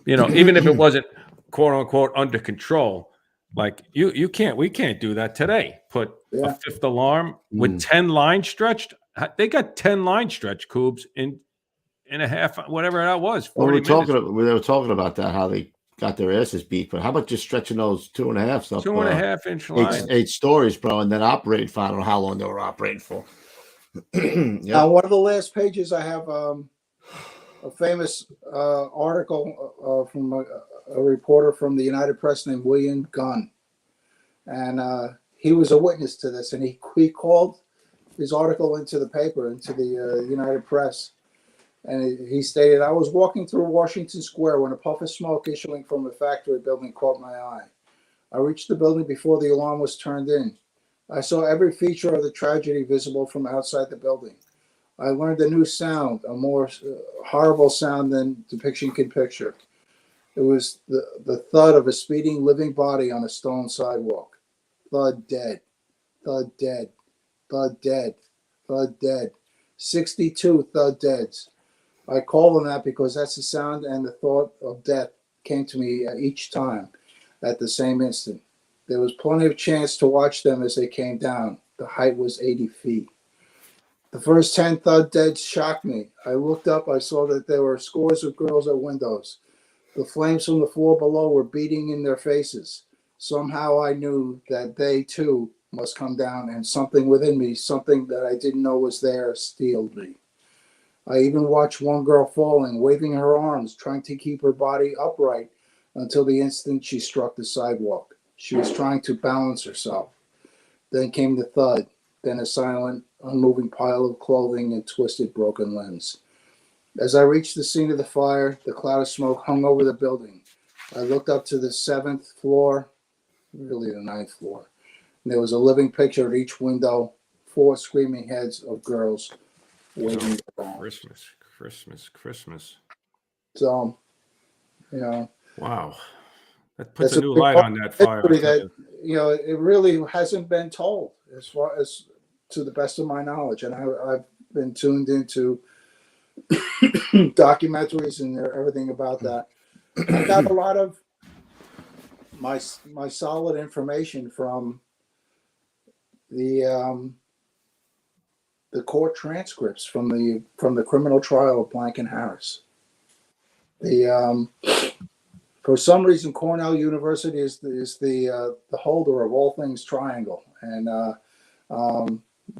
C: you know, even if it wasn't quote unquote under control, like we can't do that today. Put a 5th alarm with 10 lines stretched. They got 10 lines stretched, Coobs, in a half, whatever that was.
B: Well, they were talking about that, how they got their asses beat. But how about just stretching those 2.5 up?
C: 2.5 inch lines,
B: 8 stories, bro, and then operating for I don't know how long they were operating for.
D: Now, one of the last pages, I have a famous article from a reporter from the United Press named William Gunn, and he was a witness to this, and he called his article into the paper, into the United Press, and he stated, "I was walking through Washington Square when a puff of smoke issuing from a factory building caught my eye. I reached the building before the alarm was turned in. I saw every feature of the tragedy visible from outside the building. I learned a new sound, a more horrible sound than depiction can picture. It was the thud of a speeding living body on a stone sidewalk. Thud dead, thud dead, thud dead, thud dead. 62 thud deads. I call them that because that's the sound and the thought of death came to me each time at the same instant. There was plenty of chance to watch them as they came down. The height was 80 feet. The first 10 thud deads shocked me. I looked up. I saw that there were scores of girls at windows. The flames from the floor below were beating in their faces. Somehow I knew that they, too, must come down, and something within me, something that I didn't know was there, steeled me. I even watched one girl falling, waving her arms, trying to keep her body upright until the instant she struck the sidewalk. She was trying to balance herself. Then came the thud, then a silent, unmoving pile of clothing and twisted, broken limbs. As I reached the scene of the fire, the cloud of smoke hung over the building. I looked up to the 7th floor, really the 9th floor, and there was a living picture at each window, 4 screaming heads of girls waving their arms.
C: Christmas.
D: So, you know.
C: Wow. That puts a new light on that fire.
D: That, you know, it really hasn't been told, as far as to the best of my knowledge. And I've been tuned into documentaries and everything about that. I got a lot of my solid information from the court transcripts from the criminal trial of Blank and Harris. For some reason, Cornell University is the holder of all things Triangle, and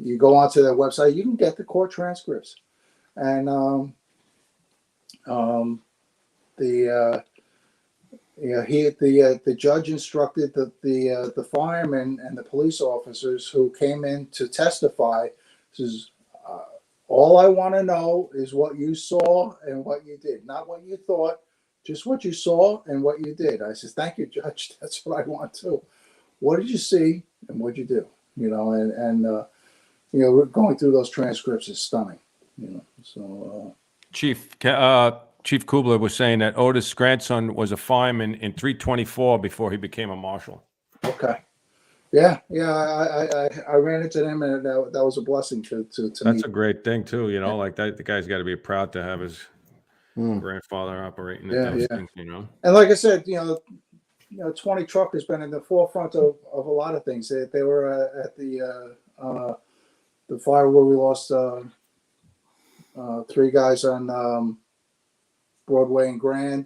D: you go onto their website, you can get the court transcripts, and the the judge instructed the firemen and the police officers who came in to testify, says, all I want to know is what you saw and what you did, not what you thought, just what you saw and what you did. I says, thank you, Judge. That's what I want too. What did you see and what did you do? You know, and we're going through those transcripts is stunning. You know, so
C: Chief Kubler was saying that Otis' grandson was a fireman in 324 before he became a marshal.
D: okay. Yeah, I ran into them, and that was a blessing to
C: That's
D: meet.
C: a great thing too, you know. Like that, the guy's got to be proud to have his grandfather operating at those things, you know.
D: And like I said, 20 Truck has been in the forefront of a lot of things. They were at the fire where we lost 3 guys on Broadway and Grand.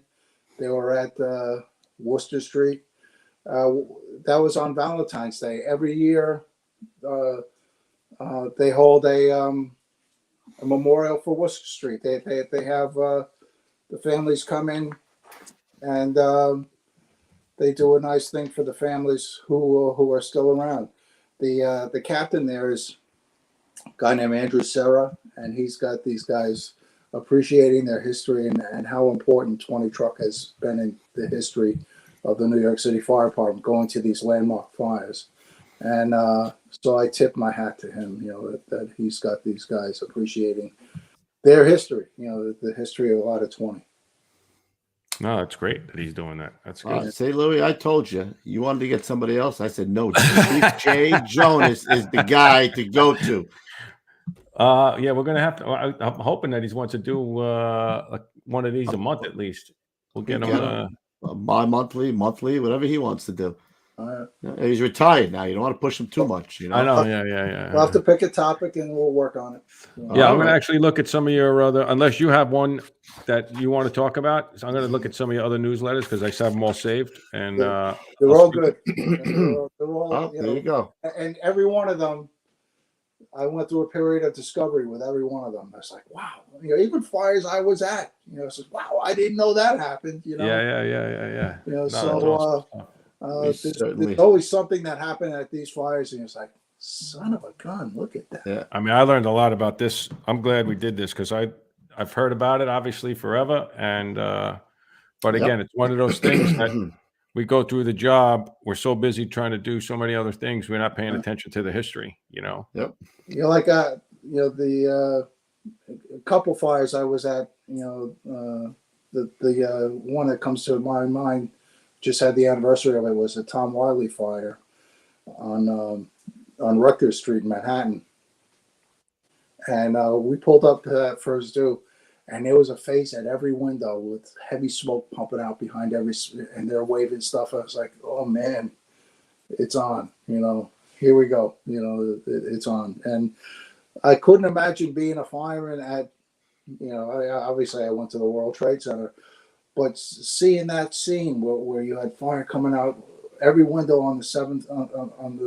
D: They were at Worcester Street. That was on Valentine's Day. Every year, they hold a memorial for Worcester Street. They have the families come in, and they do a nice thing for the families who are still around. The captain there is a guy named Andrew Serra, and he's got these guys appreciating their history and how important 20 Truck has been in the history of the New York City Fire Department, going to these landmark fires. And so I tip my hat to him, that he's got these guys appreciating their history, the history of a lot of 20.
C: No, that's great that he's doing that. That's good.
B: Say, Louis, I told you wanted to get somebody else. I said, no, Chief J. Jonas is the guy to go to.
C: Yeah, we're gonna have to. I'm hoping that he wants to do one of these a month at least. We'll get him
B: bi-monthly, monthly, whatever he wants to do. He's retired now. You don't want to push him too much.
C: I know. Yeah.
D: We'll have to pick a topic and we'll work on it.
C: Yeah, I'm going to actually look at some of your other, unless you have one that you want to talk about. So I'm going to look at some of your other newsletters because I have them all saved. And
D: they're all good. They're all,
B: there you go.
D: And every one of them, I went through a period of discovery with every one of them. I was like, wow, even fires I was at, says, wow, I didn't know that happened.
C: Yeah.
D: There's always something that happened at these fires, and it's like, son of a gun, look at that.
C: Yeah. I mean, I learned a lot about this. I'm glad we did this because I've heard about it obviously forever. And but again, it's one of those things that we go through the job. We're so busy trying to do so many other things. We're not paying attention to the history,
B: Yep.
D: Like the couple fires I was at, the one that comes to my mind, just had the anniversary of it, was the Tom Wiley fire on Rutgers Street in Manhattan. And we pulled up to that first due, and there was a face at every window with heavy smoke pumping out behind and they're waving stuff. I was like, oh man, it's on, here we go. It's on. And I couldn't imagine being a fireman at, obviously I went to the World Trade Center, but seeing that scene where you had fire coming out every window on the 7th, on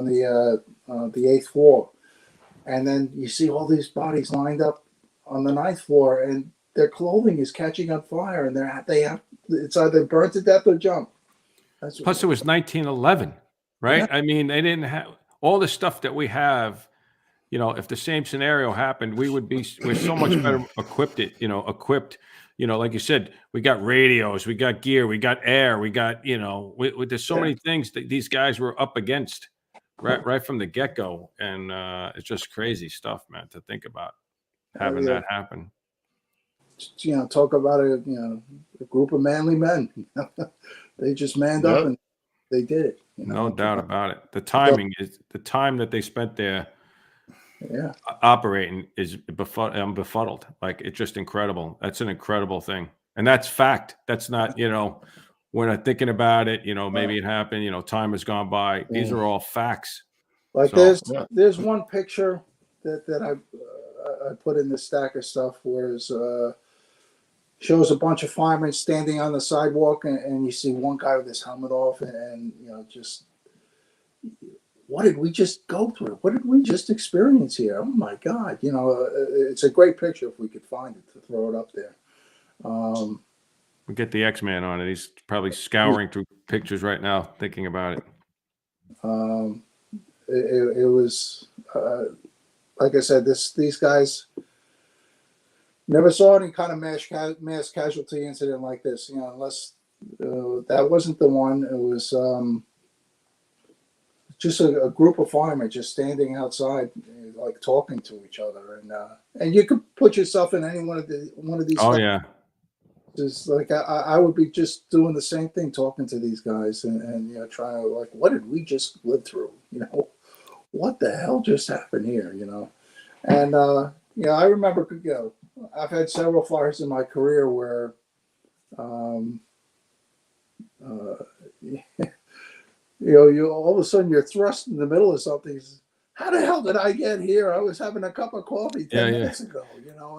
D: the 8th floor, and then you see all these bodies lined up on the 9th floor, and their clothing is catching on fire, and it's either burnt to death or jump.
C: Plus, it was 1911, right?
D: Yeah.
C: I mean, they didn't have all the stuff that we have. If the same scenario happened, we're so much better equipped. Like you said, we got radios, we got gear, we got air, we got, there's so many things that these guys were up against right from the get-go. And it's just crazy stuff, man, to think about having that happen.
D: Talk about a group of manly men. They just manned up and they did it.
C: No doubt about it. The timing is the time that they spent there.
D: Yeah,
C: operating is I'm befuddled. Like, it's just incredible. That's an incredible thing, and that's fact. That's not we're not thinking about it. Maybe it happened. Time has gone by. These are all facts.
D: Like there's one picture that I put in the stack of stuff where it shows a bunch of firemen standing on the sidewalk, and you see one guy with his helmet off, and just. What did we just go through? What did we just experience here? Oh my God. It's a great picture if we could find it to throw it up there.
C: We get the X-Man on it. He's probably scouring through pictures right now, thinking about it.
D: It was like I said, these guys never saw any kind of mass casualty incident like this, unless that wasn't the one. It was just a group of firemen just standing outside, like talking to each other, and you could put yourself in any one of these.
C: Oh yeah.
D: Just like I would be just doing the same thing, talking to these guys, and trying to, like, what did we just live through? What the hell just happened here? And I remember, I've had several fires in my career where, you all of a sudden you're thrust in the middle of something. How the hell did I get here? I was having a cup of coffee 10 minutes ago,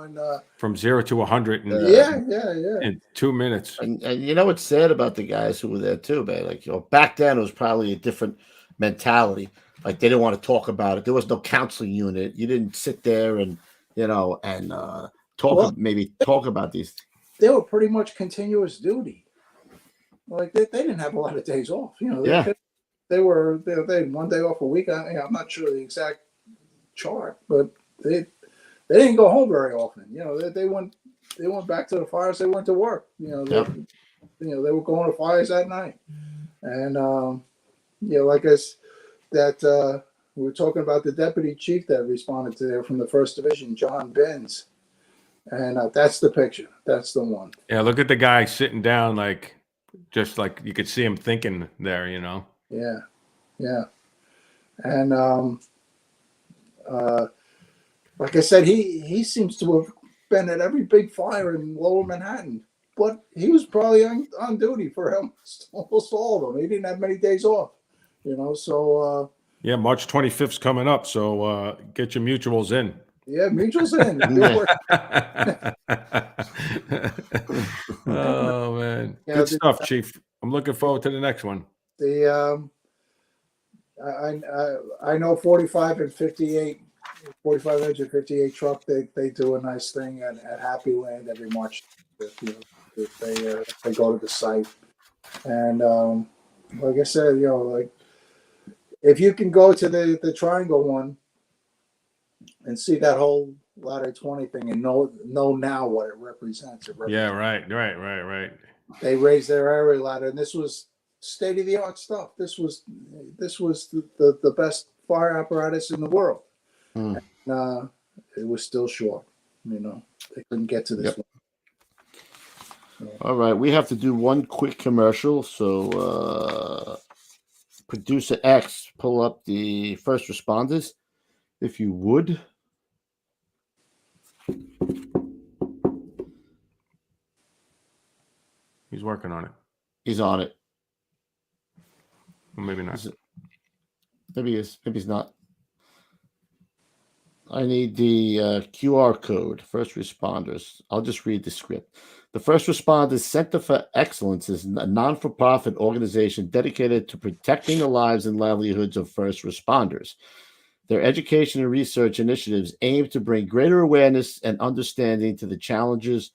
D: and
C: from 0 to 100 in 2 minutes.
B: And what's sad about the guys who were there too, man? Like, back then it was probably a different mentality. Like, they didn't want to talk about it. There was no counseling unit. You didn't sit there and talk about these.
D: They were pretty much continuous duty. Like, they didn't have a lot of days off. They had 1 day off a week. I'm not sure the exact chart, but they didn't go home very often. They went back to the fires. They went to work. They were going to fires at night. And like that we were talking about the deputy chief that responded to there from the 1st Division, John Benz, and that's the picture. That's the one.
C: Yeah, look at the guy sitting down, like, just like you could see him thinking there.
D: Yeah. And like I said, he seems to have been at every big fire in Lower Manhattan, but he was probably on duty for almost all of them. He didn't have many days off, so
C: yeah, March 25th is coming up, so get your mutuals in.
D: Yeah, mutuals in.
C: Oh man, good stuff, Chief. I'm looking forward to the next one.
D: I know 45 and 58, 45 inch and 58 truck. They do a nice thing at Happy Land every March. If they go to the site, and like I said, like, if you can go to the Triangle one and see that whole ladder 20 thing and know now what it represents.
C: Yeah, right.
D: They raised their area ladder, and this was state of the art stuff. This was the best fire apparatus in the world. And, it was still short. They couldn't get to this one. So.
B: All right, we have to do one quick commercial. So, Producer X, pull up the first responders, if you would.
C: He's working on it.
B: He's on it.
C: Well, maybe not.
B: Maybe he is. Maybe he's not. I need the QR code. First responders. I'll just read the script. The First Responders Center for Excellence is a non-for-profit organization dedicated to protecting the lives and livelihoods of first responders. Their education and research initiatives aim to bring greater awareness and understanding to the challenges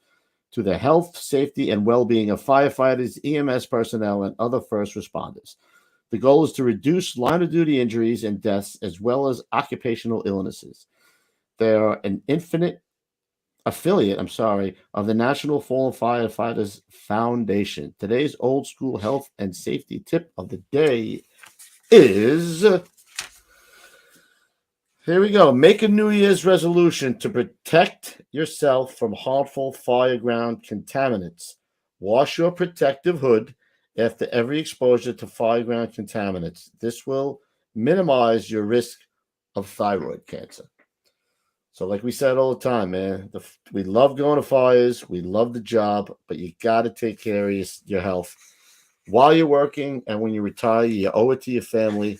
B: to the health, safety, and well-being of firefighters, EMS personnel, and other first responders. The goal is to reduce line-of-duty injuries and deaths, as well as occupational illnesses. They are an affiliate of the National Fallen Firefighters Foundation. Today's old school health and safety tip of the day is, here we go. Make a New Year's resolution to protect yourself from harmful fireground contaminants. Wash your protective hood after every exposure to fireground contaminants. This will minimize your risk of thyroid cancer. So like we said all the time, man, we love going to fires. We love the job, but you got to take care of your health while you're working. And when you retire, you owe it to your family.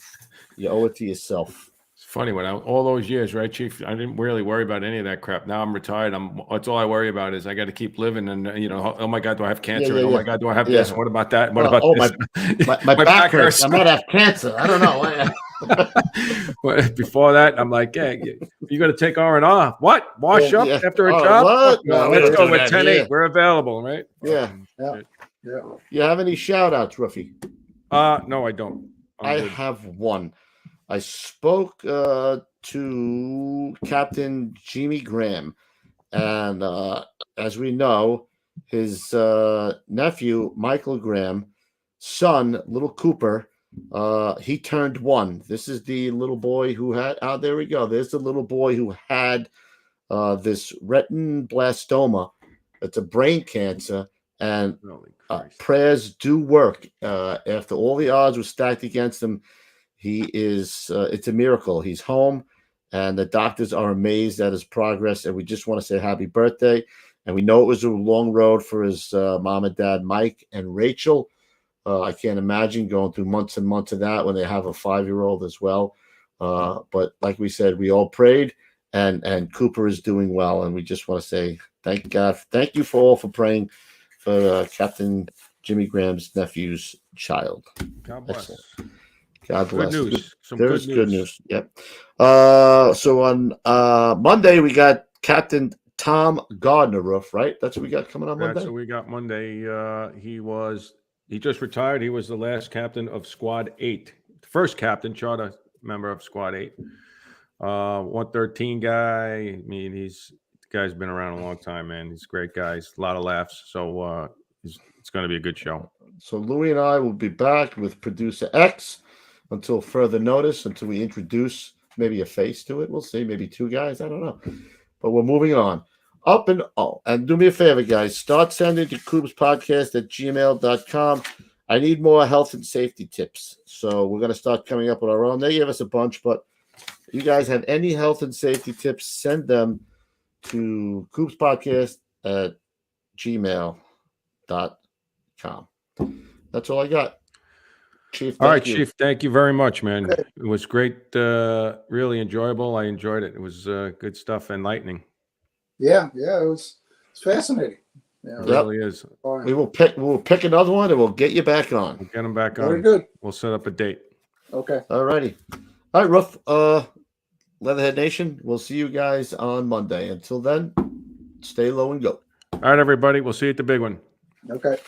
B: You owe it to yourself.
C: It's funny, when all those years, right, Chief, I didn't really worry about any of that crap. Now I'm retired. That's all I worry about is I got to keep living. And, oh my God, do I have cancer? Oh my God, do I have this? What about that? What about this?
B: My back hurts. I might have cancer. I don't know.
C: But before that, I'm like, yeah, You got to take R&R. What? Wash up after a
B: Oh,
C: job?
B: what?
C: No,
B: No, we
C: let's
B: don't
C: go
B: do
C: with
B: that
C: 10-8.
B: here.
C: We're available, right?
B: Yeah.
D: Yeah.
B: You have any shout outs, Ruffy?
C: No, I don't.
B: I
C: Good.
B: have one. I spoke to Captain Jimmy Graham, and as we know, his nephew Michael Graham, son little Cooper, he turned 1. This is the little boy who had. Oh, there we go. There's the little boy who had this retinoblastoma. It's a brain cancer, and prayers do work. After all the odds were stacked against him, he is. It's a miracle. He's home, and the doctors are amazed at his progress. And we just want to say happy birthday. And we know it was a long road for his mom and dad, Mike and Rachel. I can't imagine going through months and months of that when they have a 5-year-old as well. But like we said, we all prayed, and Cooper is doing well. And we just want to say thank God. Thank you for all for praying for Captain Jimmy Graham's nephew's child.
C: God bless.
B: Excellent. God bless.
C: Good news.
B: There's good news. Yep. So on Monday we got Captain Tom Gardner, Roof, right? That's what we got coming on Monday.
C: That's what we got Monday. He just retired. He was the last captain of Squad 8, first captain, charter member of Squad 8. 113 guy. I mean, the guy's been around a long time, man. He's a great guy. He's a lot of laughs. So it's going to be a good show.
B: So Louis and I will be back with producer X until further notice, until we introduce maybe a face to it. We'll see, maybe 2 guys. I don't know. But we're moving on. And do me a favor, guys. Start sending to koopspodcast@gmail.com. I need more health and safety tips. So we're going to start coming up with our own. They gave us a bunch, but if you guys have any health and safety tips, send them to koopspodcast@gmail.com. That's all I got. Chief,
C: all right, Chief, thank you very much, man. It was great, really enjoyable. I enjoyed it. It was good stuff, enlightening.
D: Yeah, it's fascinating. Yeah,
C: it really is.
B: We'll pick another one and we'll get you back on.
C: We'll get him back on.
D: Very good.
C: We'll set up a date.
D: Okay.
B: All righty. All right, Ruff. Leatherhead Nation, we'll see you guys on Monday. Until then, stay low and go.
C: All right, everybody. We'll see you at the big one.
D: Okay.